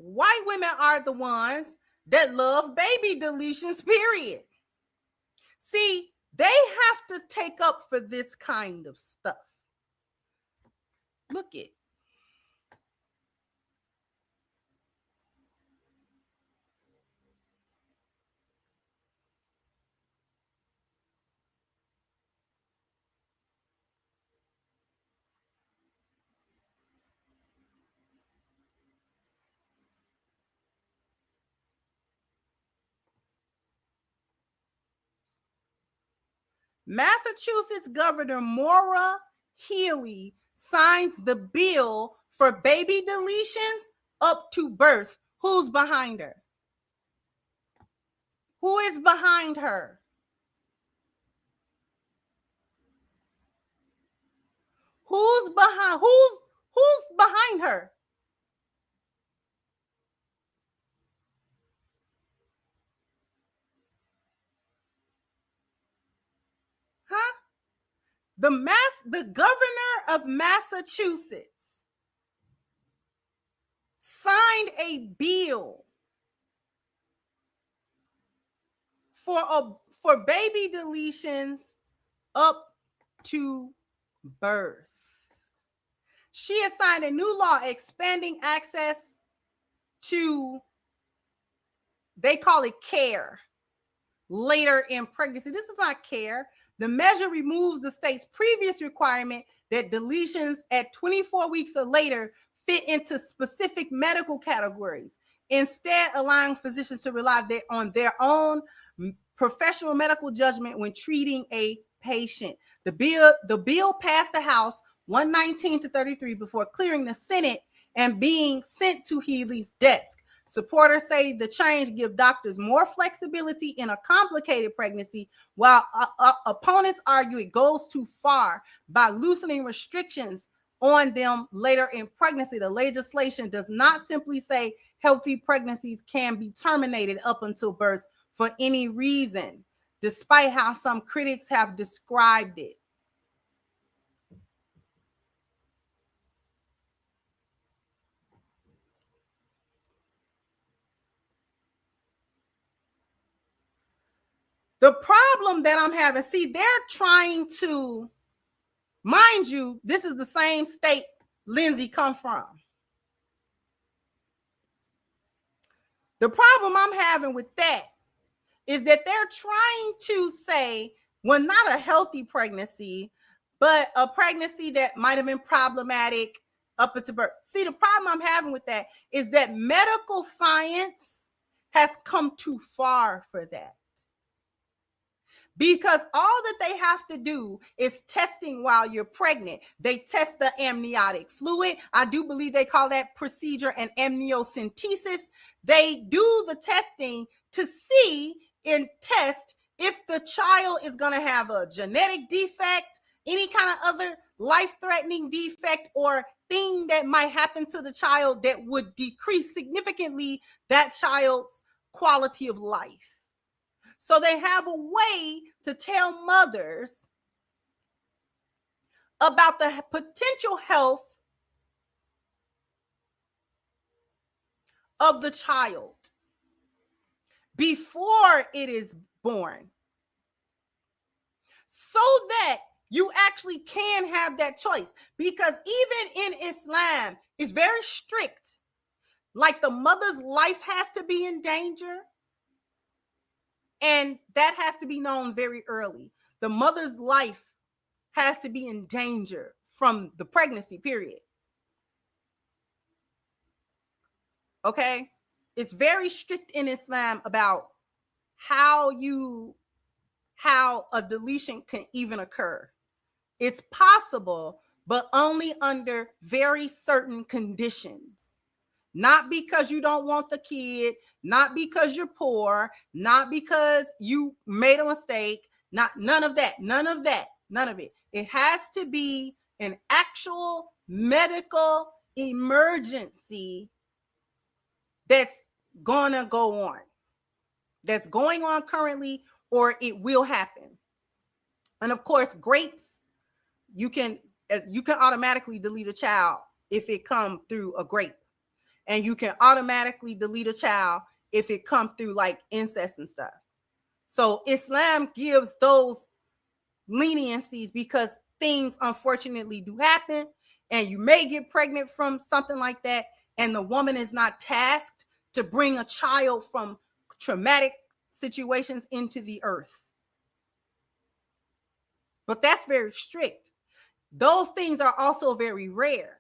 White women are the ones that love baby deletions, period. See, they have to take up for this kind of stuff. Look it. Massachusetts Governor Maura Healey signs the bill for baby deletions up to birth. Who's behind her? Who is behind her? Who's behind her? Huh? The governor of Massachusetts signed a bill for baby deletions up to birth. She has signed a new law expanding access to, they call it care, later in pregnancy. This is not care. The measure removes the state's previous requirement that deletions at 24 weeks or later fit into specific medical categories, instead allowing physicians to rely on their own professional medical judgment when treating a patient. The bill passed the House 119-33 before clearing the Senate and being sent to Healey's desk. Supporters say the change gives doctors more flexibility in a complicated pregnancy, while opponents argue it goes too far by loosening restrictions on them later in pregnancy. The legislation does not simply say healthy pregnancies can be terminated up until birth for any reason, despite how some critics have described it. The problem that I'm having, see, they're trying to, mind you, this is the same state Lindsay come from. The problem I'm having with that is that they're trying to say, well, not a healthy pregnancy, but a pregnancy that might have been problematic up until birth. See, the problem I'm having with that is that medical science has come too far for that. Because all that they have to do is testing while you're pregnant. They test the amniotic fluid. I do believe they call that procedure an amniocentesis. They do the testing to see and test if the child is going to have a genetic defect, any kind of other life-threatening defect or thing that might happen to the child that would decrease significantly that child's quality of life. So they have a way to tell mothers about the potential health of the child before it is born, so that you actually can have that choice. Because even in Islam, it's very strict. Like the mother's life has to be in danger. And that has to be known very early. The mother's life has to be in danger from the pregnancy period. Okay? It's very strict in Islam about how a deletion can even occur. It's possible, but only under very certain conditions. Not because you don't want the kid, not because you're poor, not because you made a mistake, none of that. It has to be an actual medical emergency that's gonna go on, that's going on currently, or it will happen. And of course, grapes, you can automatically delete a child if it come through a grape, and you can automatically delete a child if it come through like incest and stuff. So Islam gives those leniencies because things unfortunately do happen, and you may get pregnant from something like that, and the woman is not tasked to bring a child from traumatic situations into the earth. But that's very strict. Those things are also very rare.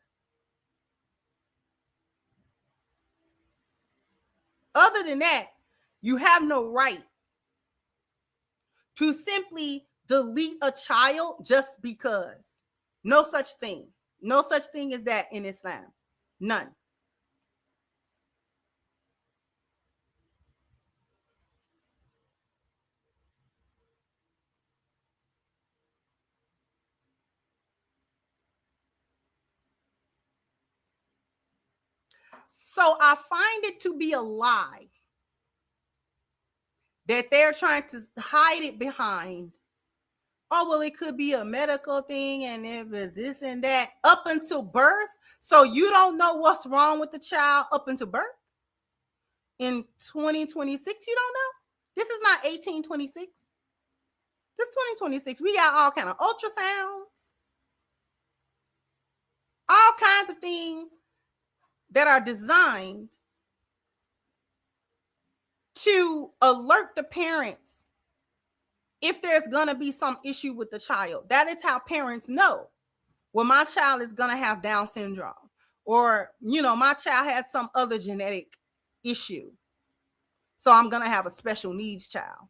Other than that, you have no right to simply delete a child just because. No such thing. No such thing as that in Islam. None. So I find it to be a lie that they're trying to hide it behind. Oh, well, it could be a medical thing and if this and that up until birth. So you don't know what's wrong with the child up until birth? In 2026, you don't know? This is not 1826. This 2026. We got all kind of ultrasounds, all kinds of things that are designed to alert the parents if there's going to be some issue with the child. That is how parents know, well, my child is going to have Down syndrome, or, my child has some other genetic issue, so I'm going to have a special needs child.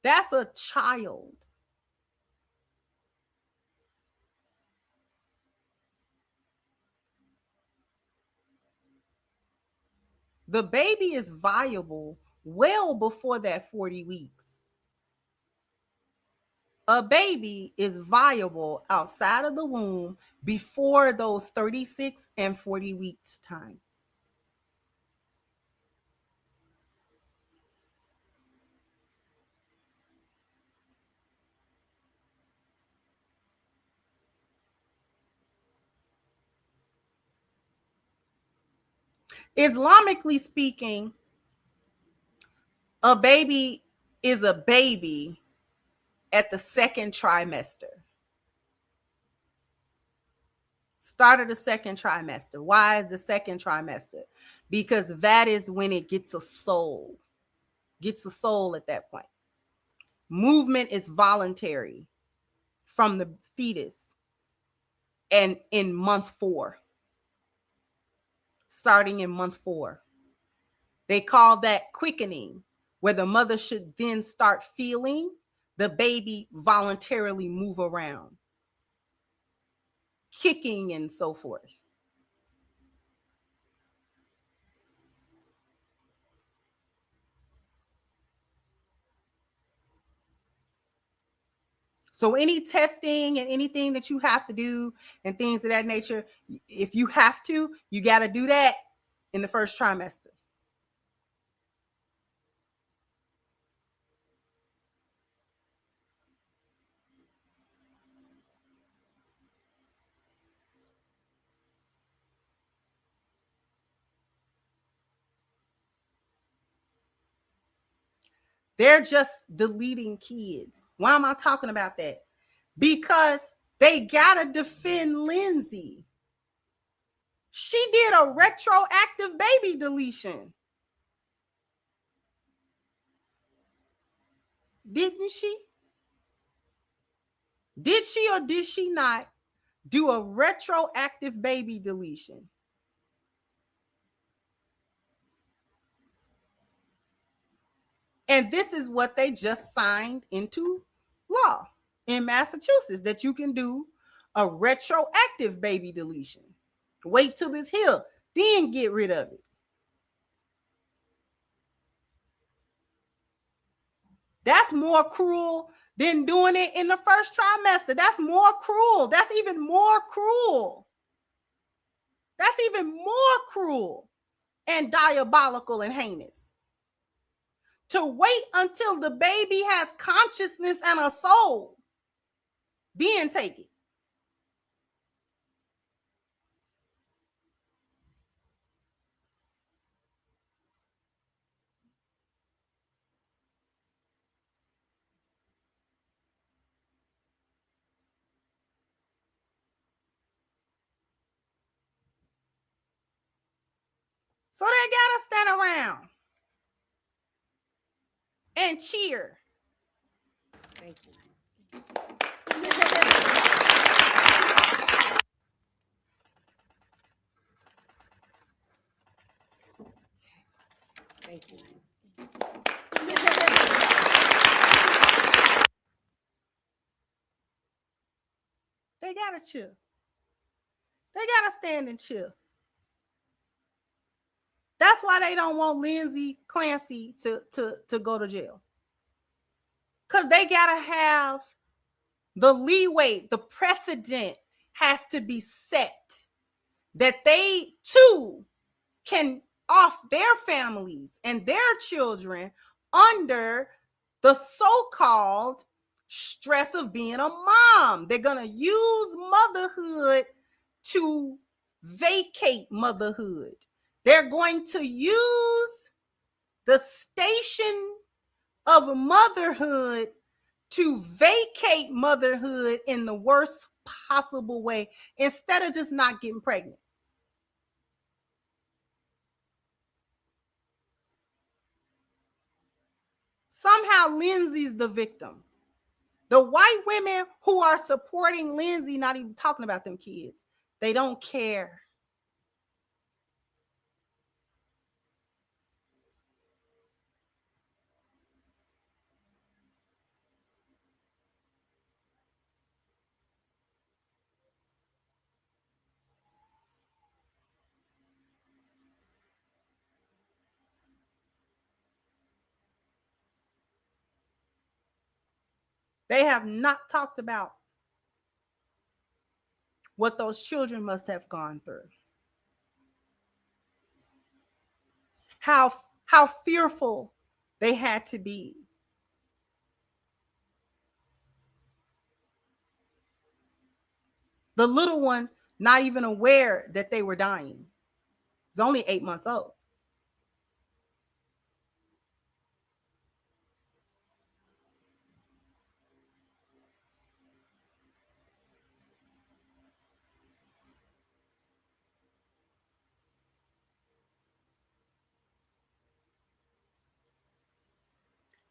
That's a child. The baby is viable well before that 40 weeks. A baby is viable outside of the womb before those 36 and 40 weeks time. Islamically speaking, a baby is a baby at the second trimester. Start of the second trimester. Why is the second trimester? Because that is when it gets a soul. Gets a soul at that point. Movement is voluntary from the fetus, and in month 4. Starting in month 4. They call that quickening, where the mother should then start feeling the baby voluntarily move around, kicking and so forth. So any testing and anything that you have to do and things of that nature, if you have to, you got to do that in the first trimester. They're just deleting kids. Why am I talking about that? Because they got to defend Lindsay. She did a retroactive baby deletion. Didn't she? Did she or did she not do a retroactive baby deletion? And this is what they just signed into law in Massachusetts, that you can do a retroactive baby deletion. Wait till it's here, then get rid of it. That's more cruel than doing it in the first trimester. That's more cruel. That's even more cruel. That's even more cruel and diabolical and heinous. To wait until the baby has consciousness and a soul, then take it. So they gotta stand around and cheer. Thank you. Thank you. They gotta chill. They gotta stand and chill. That's why they don't want Lindsay Clancy to go to jail. Because they gotta have the leeway, the precedent has to be set that they too can off their families and their children under the so-called stress of being a mom. They're going to use motherhood to vacate motherhood. They're going to use the station of motherhood to vacate motherhood in the worst possible way instead of just not getting pregnant. Somehow Lindsay's the victim. The white women who are supporting Lindsay, not even talking about them kids, they don't care. They have not talked about what those children must have gone through. How fearful they had to be. The little one not even aware that they were dying. He's only 8 months old.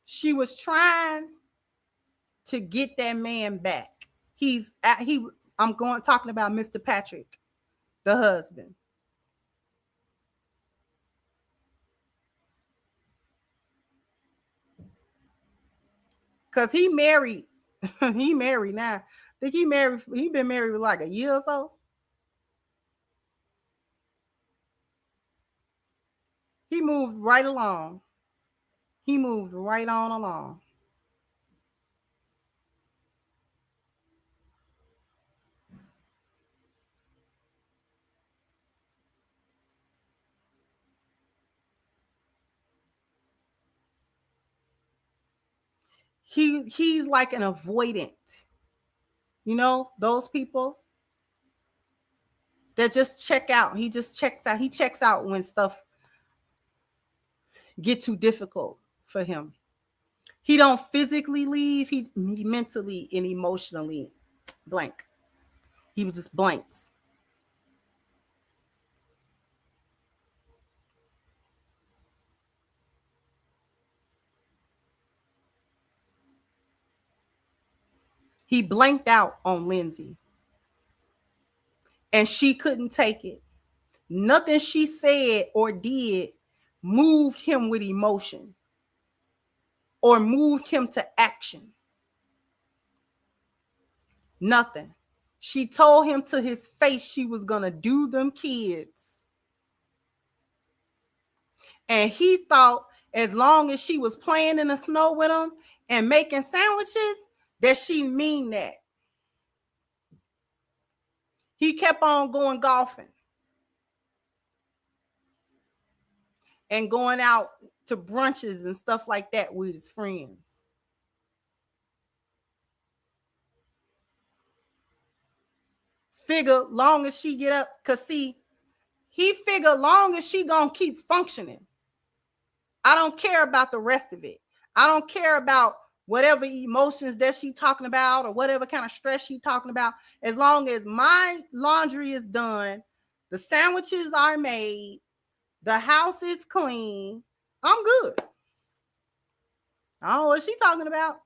She was trying to get that man back. I'm talking about Mr. Patrick, the husband. Cause he married. He married now. I think he been married for like a year or so. He moved right along. He moved right on along. He's like an avoidant. You know, those people that just check out. He just checks out. He checks out when stuff get too difficult for him. He don't physically leave. He mentally and emotionally blank. He just blanks. He blanked out on Lindsay. And she couldn't take it. Nothing she said or did moved him with emotion or moved him to action. Nothing. She told him to his face she was going to do them kids. And he thought as long as she was playing in the snow with him and making sandwiches, that she mean that. He kept on going golfing and going out to brunches and stuff like that with his friends. Figure long as she get up, because see, he figured long as she gonna keep functioning, I don't care about the rest of it. I don't care about whatever emotions that she talking about or whatever kind of stress she talking about. As long as my laundry is done, the sandwiches are made, the house is clean, I'm good. I don't know what she's talking about.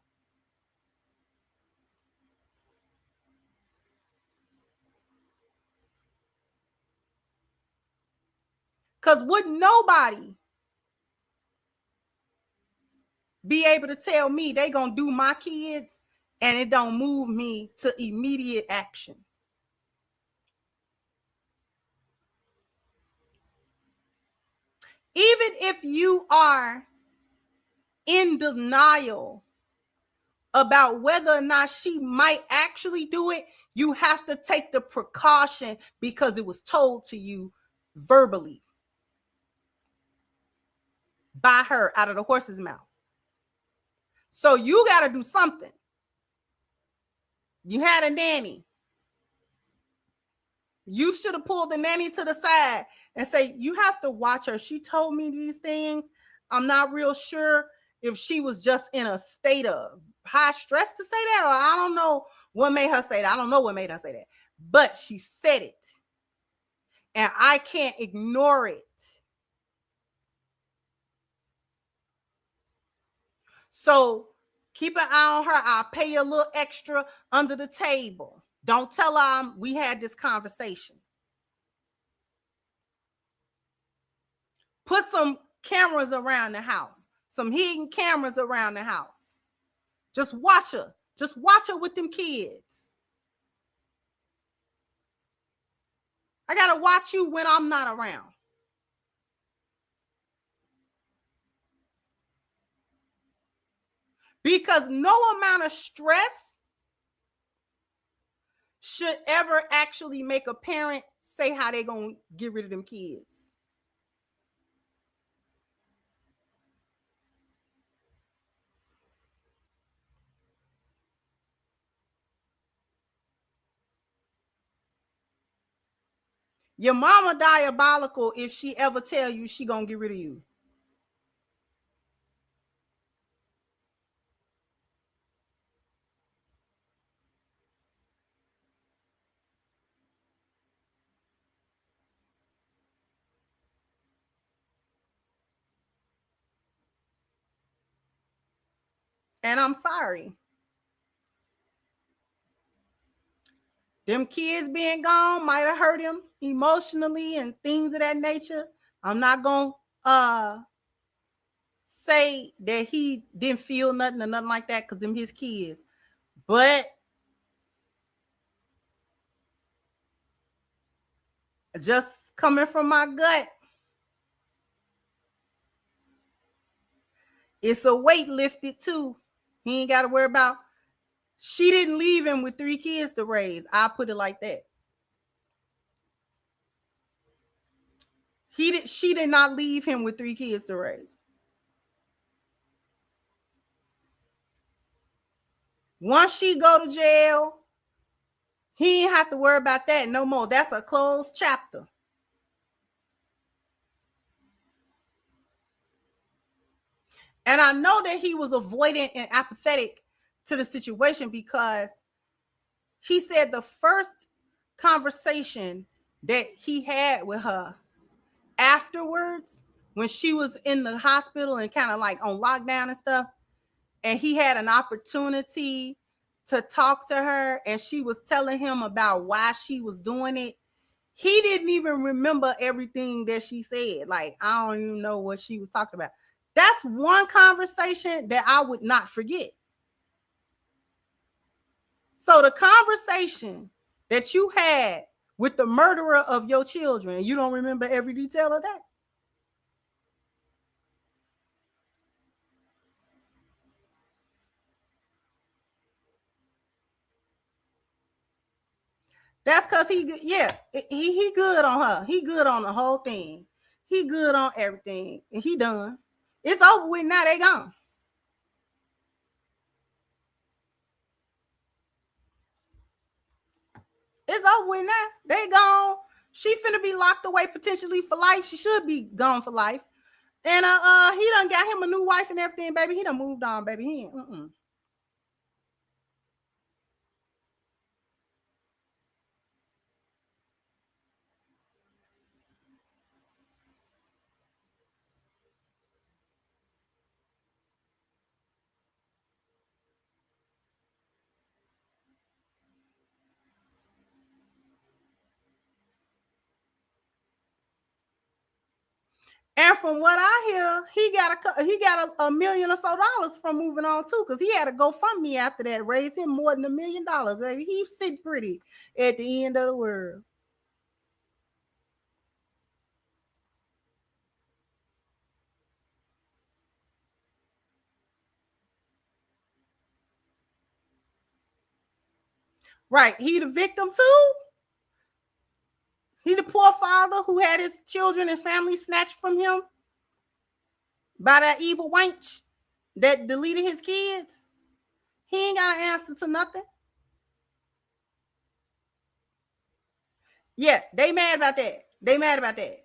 Because wouldn't nobody be able to tell me they gonna do my kids and it don't move me to immediate action. Even if you are in denial about whether or not she might actually do it, you have to take the precaution because it was told to you verbally by her out of the horse's mouth. So you got to do something. You had a nanny. You should have pulled the nanny to the side and say, you have to watch her. She told me these things. I'm not real sure if she was just in a state of high stress to say that, or I don't know what made her say that. I don't know what made her say that, but she said it. And I can't ignore it. So keep an eye on her. I'll pay you a little extra under the table. Don't tell her we had this conversation. Put some cameras around the house, some hidden cameras around the house. Just watch her. Just watch her with them kids. I got to watch you when I'm not around. Because no amount of stress should ever actually make a parent say how they going to get rid of them kids. Your mama diabolical if she ever tell you she gonna get rid of you. And I'm sorry. Them kids being gone might have hurt him emotionally and things of that nature. I'm not going to say that he didn't feel nothing or nothing like that because them his kids. But just coming from my gut, it's a weight lifted too. He ain't got to worry about. She didn't leave him with 3 kids to raise. I'll put it like that. She did not leave him with 3 kids to raise. Once she go to jail, he ain't have to worry about that no more. That's a closed chapter. And I know that he was avoidant and apathetic to the situation because he said the first conversation that he had with her afterwards, when she was in the hospital and kind of like on lockdown and stuff, and he had an opportunity to talk to her and she was telling him about why she was doing it, he didn't even remember everything that she said. Like, I don't even know what she was talking about. That's one conversation that I would not forget. So the conversation that you had with the murderer of your children, you don't remember every detail of that? That's because he good on her. He good on the whole thing. He good on everything. And he done. It's over with now. They gone. It's over with now. They gone. She finna be locked away potentially for life. She should be gone for life. And he done got him a new wife and everything, baby. He done moved on, baby. He ain't. And from what I hear, he got a million or so dollars from moving on too, because he had a GoFundMe after that, raised him more than $1 million, baby. He's sitting pretty at the end of the world. Right. He the victim too. He the poor father who had his children and family snatched from him by that evil wench that deleted his kids. He ain't got an answer to nothing. Yeah, they mad about that. They mad about that.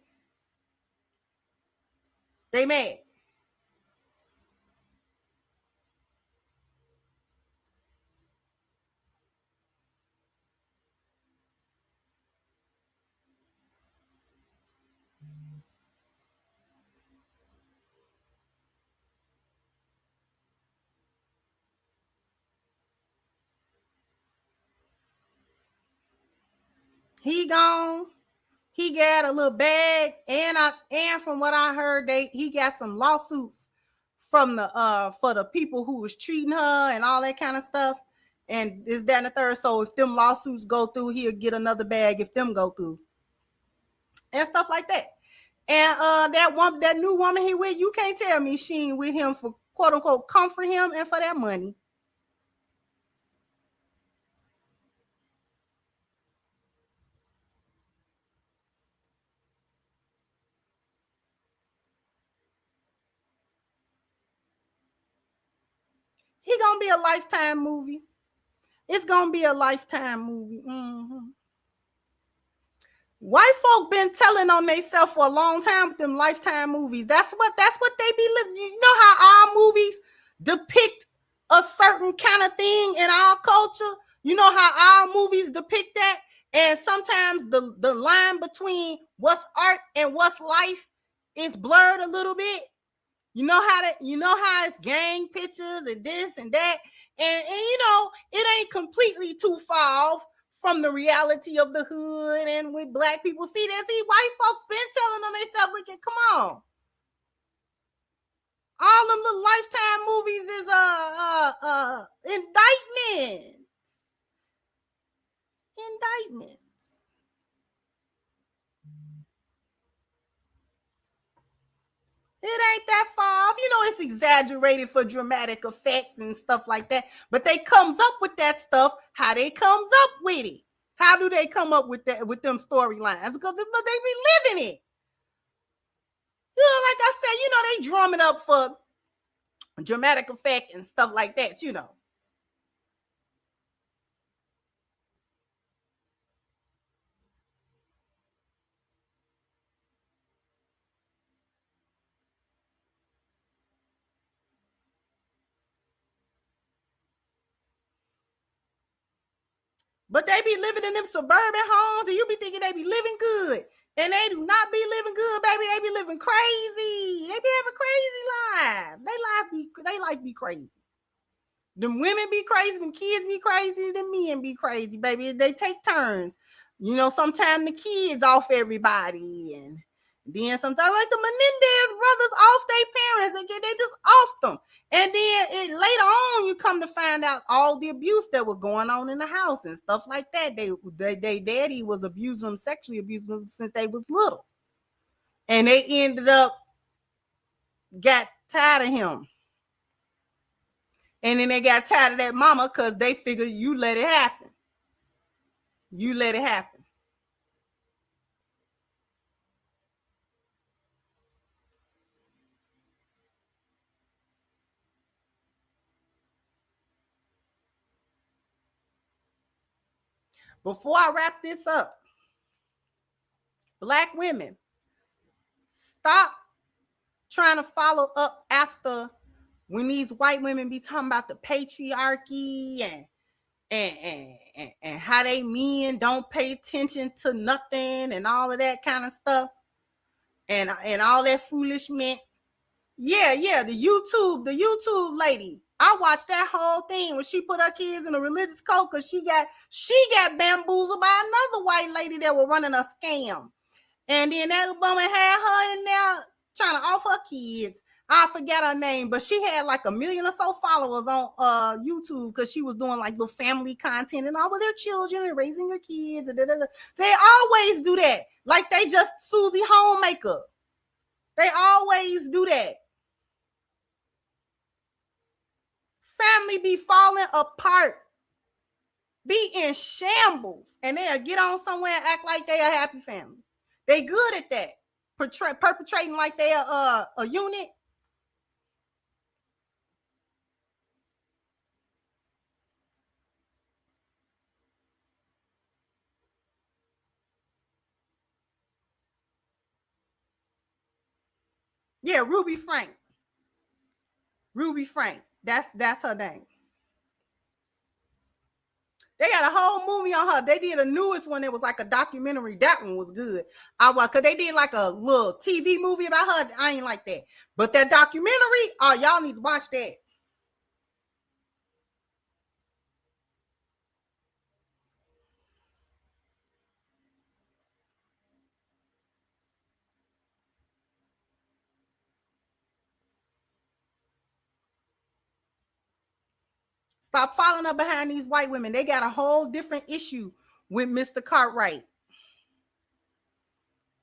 They mad. He gone. He got a little bag, and from what I heard, he got some lawsuits from the for the people who was treating her and all that kind of stuff. And is that and the third? So if them lawsuits go through, he'll get another bag if them go through. And stuff like that. And that new woman he with, you can't tell me she ain't with him for quote unquote comfort him and for that money. He gonna be a Lifetime movie. It's gonna be a Lifetime movie. Mm-hmm. White folk been telling on themselves for a long time with them Lifetime movies. That's what they be living. You know how our movies depict a certain kind of thing in our culture? You know how our movies depict that? And sometimes the line between what's art and what's life is blurred a little bit. You know how it's gang pictures and this and that. And you know, it ain't completely too far off from the reality of the hood and with black people. See, white folks been telling on themselves, we can come on. All them little Lifetime movies is indictment. It ain't that far off. You know, it's exaggerated for dramatic effect and stuff like that. But they comes up with that stuff, how they comes up with it. How do they come up with that, with them storylines? Because they be living it. You know, like I said, you know, they drum it up for dramatic effect and stuff like that, you know. But they be living in them suburban homes, and you be thinking they be living good. And they do not be living good, baby. They be living crazy. They be having crazy lives. They life be crazy. Them women be crazy, them kids be crazy, them men be crazy, baby. They take turns. You know, sometimes the kids off everybody, and then sometimes like the Menendez brothers off their parents, they just off them. And then later on, you come to find out all the abuse that was going on in the house and stuff like that. They daddy was abusing them, sexually abusing them since they was little. And they ended up got tired of him. And then they got tired of that mama because they figured you let it happen. You let it happen. Before I wrap this up, Black women, stop trying to follow up after when these white women be talking about the patriarchy and how they men don't pay attention to nothing and all of that kind of stuff and all that foolishness. Yeah, the YouTube lady. I watched that whole thing when she put her kids in a religious cult because she got bamboozled by another white lady that was running a scam. And then that woman had her in there trying to offer her kids. I forget her name, but she had like 1 million or so followers on YouTube because she was doing like little family content and all with their children and raising your kids. And they always do that. Like they just Susie Homemaker. They always do that. Family be falling apart, be in shambles, and they'll get on somewhere and act like they a happy family. They good at that, perpetrating like they are a unit. Yeah, Ruby Frank. That's her name. They got a whole movie on her. They did a newest one. It was like a documentary. That one was good. Cause they did like a little TV movie about her. I ain't like that. But that documentary, y'all need to watch that. Stop following up behind these white women. They got a whole different issue with Mr. Cartwright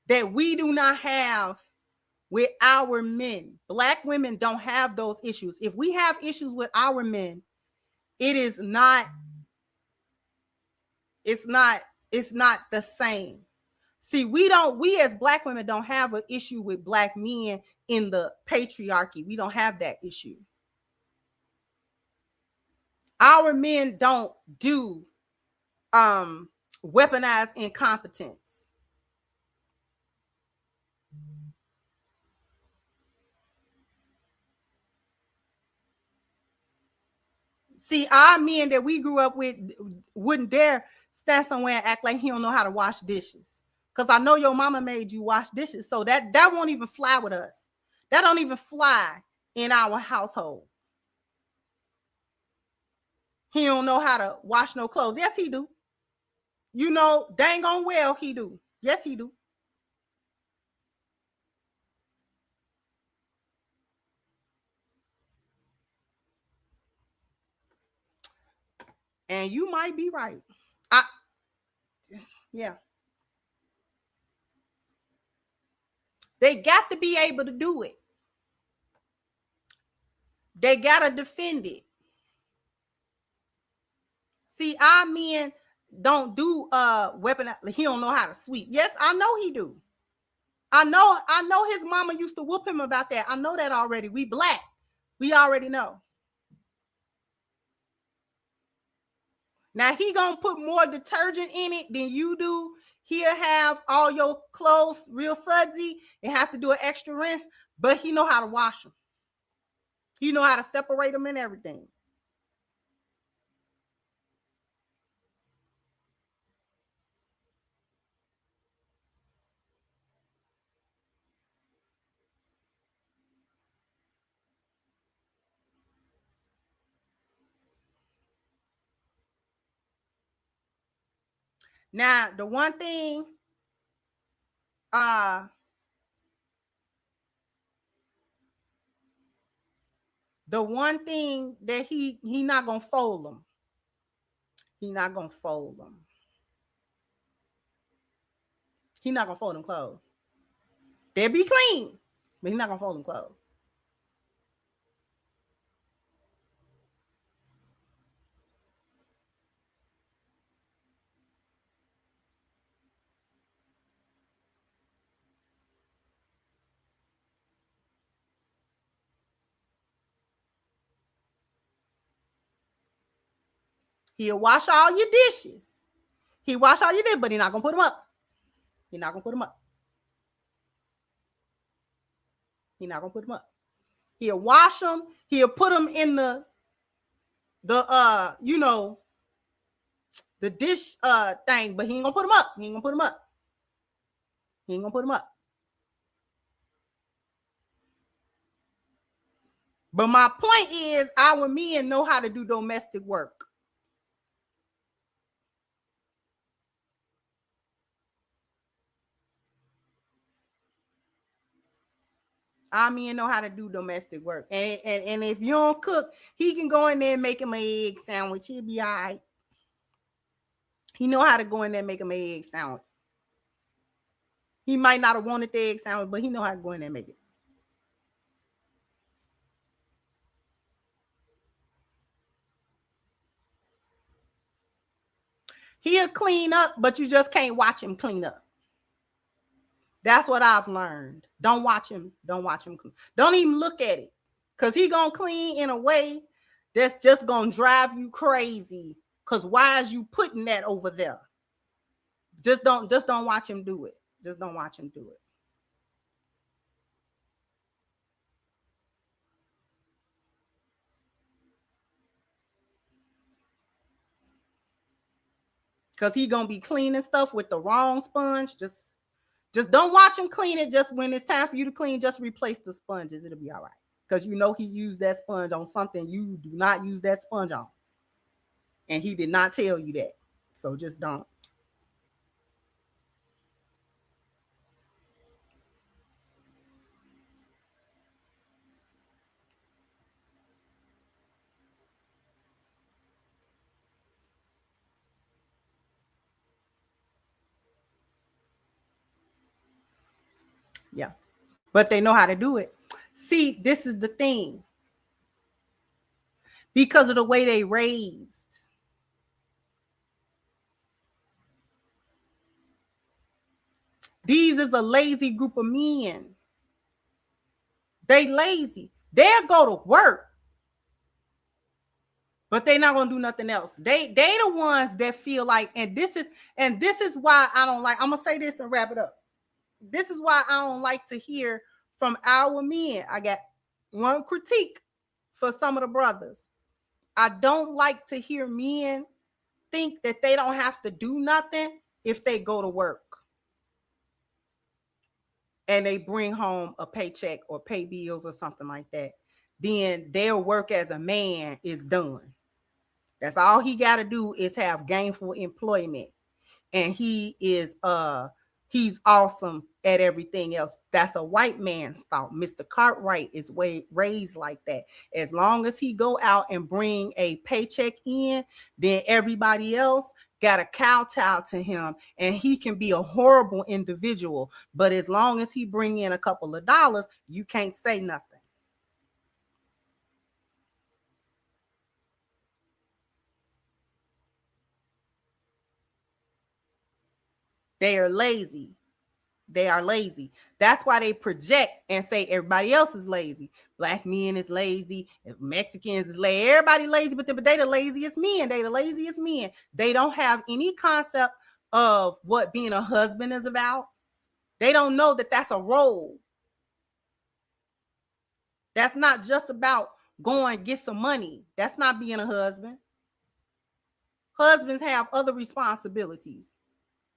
that we do not have with our men. Black women don't have those issues. If we have issues with our men, it's not the same. See, we as Black women don't have an issue with Black men in the patriarchy. We don't have that issue. Our men don't do weaponized incompetence. See, our men that we grew up with wouldn't dare stand somewhere and act like he don't know how to wash dishes. Because I know your mama made you wash dishes. So that won't even fly with us. That don't even fly in our household. He don't know how to wash no clothes. Yes, he do. You know, dang on well he do. Yes, he do. And you might be right. Yeah. They got to be able to do it. They got to defend it. See, our men don't do weapon. He don't know how to sweep. Yes, I know he do. I know his mama used to whoop him about that. I know that already. We Black. We already know. Now he gonna put more detergent in it than you do. He'll have all your clothes real sudsy and have to do an extra rinse, but he know how to wash them. He know how to separate them and everything. Now, the one thing, that he not gonna fold them. He not gonna fold them. He not gonna fold them clothes. They'll be clean, but he not gonna fold them clothes. He'll wash all your dishes. He wash all your dishes, but he's not gonna put them up. He's not gonna put them up. He's not gonna put them up. He'll wash them. He'll put them in the the dish thing, but he ain't gonna put them up. He ain't gonna put them up. He ain't gonna put them up. But my point is, our men know how to do domestic work. Our men know how to do domestic work. And if you don't cook, he can go in there and make him an egg sandwich. He'll be all right. He know how to go in there and make him an egg sandwich. He might not have wanted the egg sandwich, but he know how to go in there and make it. He'll clean up, but you just can't watch him clean up. That's what I've learned. Don't watch him. Don't watch him. Don't even look at it, because he gonna clean in a way that's just gonna drive you crazy. Because why is you putting that over there? Just don't watch him do it. Just don't watch him do it. Because he gonna be cleaning stuff with the wrong sponge. Just don't watch him clean it. Just when it's time for you to clean, just replace the sponges. It'll be all right. Because you know he used that sponge on something you do not use that sponge on. And he did not tell you that. So just don't. Yeah. But they know how to do it. See, this is the thing. Because of the way they raised. These is a lazy group of men. They lazy. They'll go to work, but they're not gonna do nothing else. They the ones that feel like, and this is why I don't like. I'm gonna say this and wrap it up. This is why I don't like to hear from our men. I got one critique for some of the brothers. I don't like to hear men think that they don't have to do nothing if they go to work and they bring home a paycheck or pay bills or something like that. Then their work as a man is done. That's all he got to do is have gainful employment. And he is he's awesome at everything else. That's a white man's thought. Mr. Cartwright is raised like that. As long as he go out and bring a paycheck in, then everybody else got to kowtow to him, and he can be a horrible individual. But as long as he bring in a couple of dollars, you can't say nothing. They are lazy. They are lazy. That's why they project and say everybody else is lazy. Black men is lazy. Mexicans is lazy. Everybody lazy, but they the laziest men. They the laziest men. They don't have any concept of what being a husband is about. They don't know that that's a role. That's not just about going and get some money. That's not being a husband. Husbands have other responsibilities.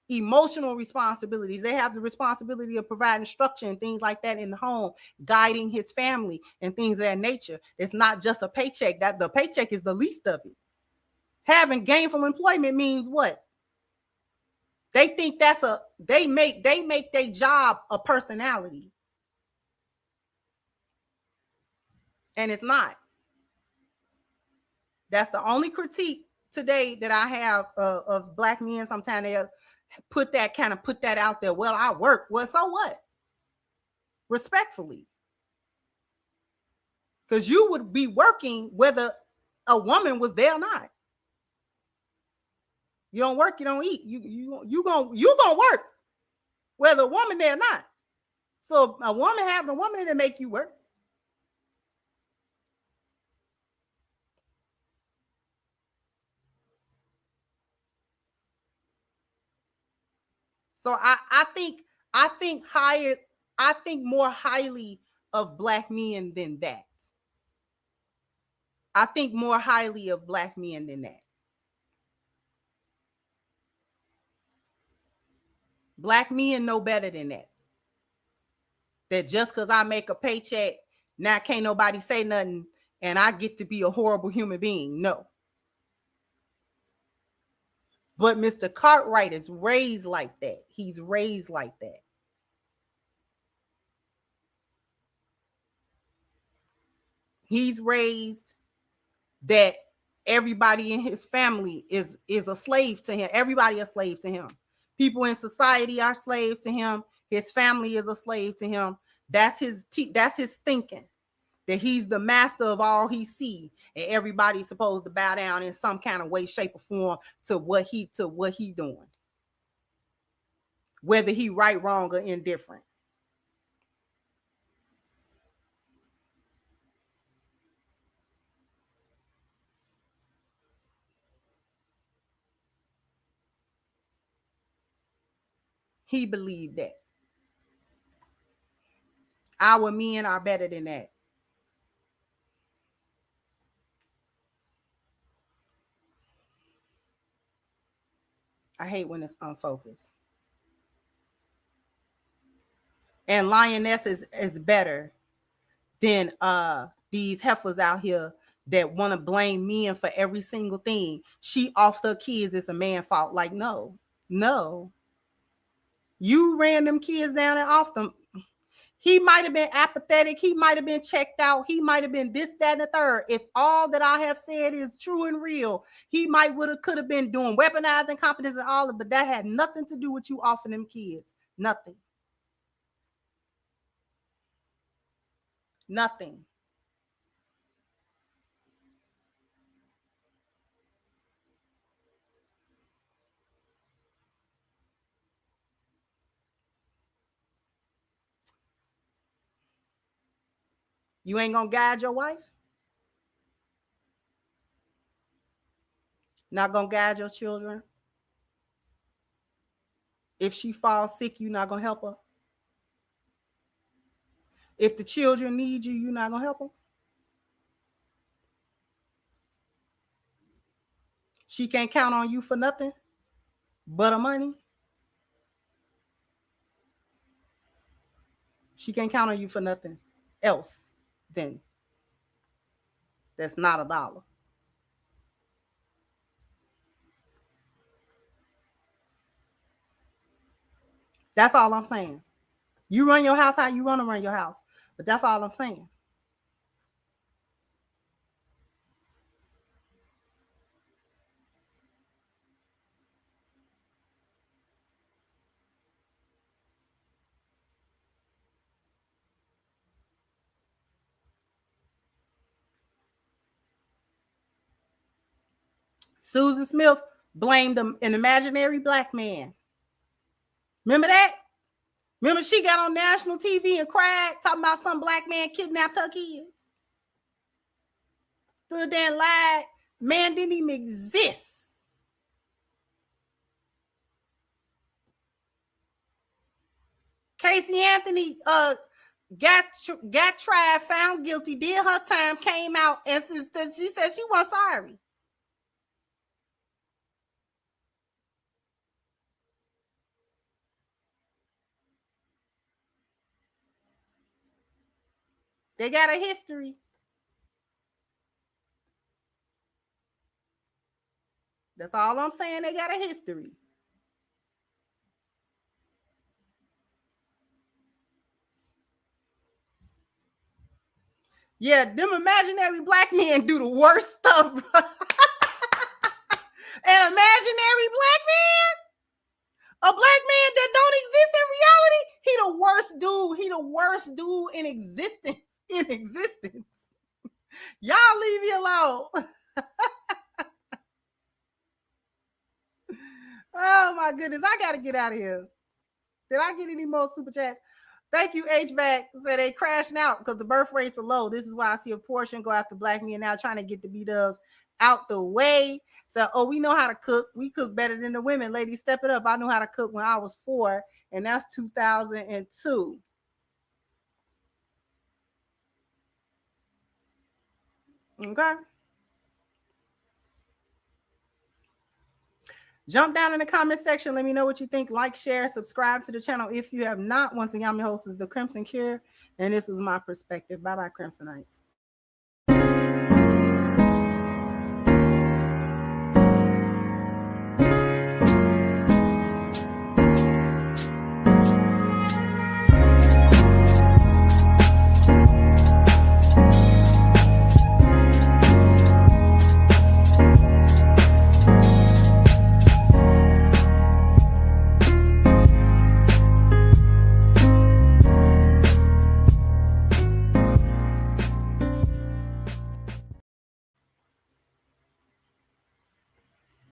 Emotional responsibilities. They have the responsibility of providing structure and things like that in the home, guiding his family and things of that nature. It's not just a paycheck. That the paycheck is the least of it. Having gainful employment means what? They think they make their job a personality. And it's not. That's the only critique today that I have of black men. Sometimes they put that out there. Well, I work. Well, so what? Respectfully. Because you would be working whether a woman was there or not. You don't work, you don't eat. You gonna work whether a woman there or not. So a woman having a woman to make you work. So I think more highly of black men than that. I think more highly of black men than that. Black men know better than that. That just because I make a paycheck, now can't nobody say nothing and I get to be a horrible human being. No. But Mr. Cartwright is raised like that. He's raised like that. He's raised that everybody in his family is a slave to him. Everybody is a slave to him. People in society are slaves to him. His family is a slave to him. That's his thinking, that he's the master of all he sees, and everybody's supposed to bow down in some kind of way, shape, or form to what he doing, whether he right, wrong, or indifferent. He believed that. Our men are better than that. I hate when it's unfocused. And Lioness is better than these heifers out here that want to blame men for every single thing. She off her kids, it's a man's fault. Like, no. You ran them kids down and off them. He might have been apathetic. He might have been checked out. He might have been this, that, and the third. If all that I have said is true and real, he could have been doing weaponizing competence and all of it, but that had nothing to do with you offing them kids. Nothing. You ain't gonna guide your wife? Not gonna guide your children? If she falls sick, you're not gonna help her? If the children need you, you're not gonna help them? She can't count on you for nothing but her money? She can't count on you for nothing else then. That's not $1. That's all I'm saying. You run your house how you want to run your house. But that's all I'm saying. Susan Smith blamed an imaginary black man. Remember that? Remember she got on national TV and cried, talking about some black man kidnapped her kids? Stood there and lied. Man didn't even exist. Casey Anthony got tried, found guilty, did her time, came out, and she said she wasn't sorry. They got a history. That's all I'm saying. They got a history. Yeah, them imaginary black men do the worst stuff. An imaginary black man, a black man that don't exist in reality, he the worst dude. He the worst dude in existence. In existence. Y'all leave me alone. Oh my goodness, I gotta get out of here. Did I get any more super chats? Thank you, HVAC. Said they crashing out because the birth rates are low. This is why I see a portion go after black men now, trying to get the B-dubs out the way. So, oh, we know how to cook. We cook better than the women. Ladies, step it up. I knew how to cook when I was 4, and that's 2002. Okay. Jump down in the comment section. Let me know what you think. Like, share, subscribe to the channel if you have not. Once again, I'm your host is the Crimson Cure, and this is my perspective. Bye-bye, Crimsonites.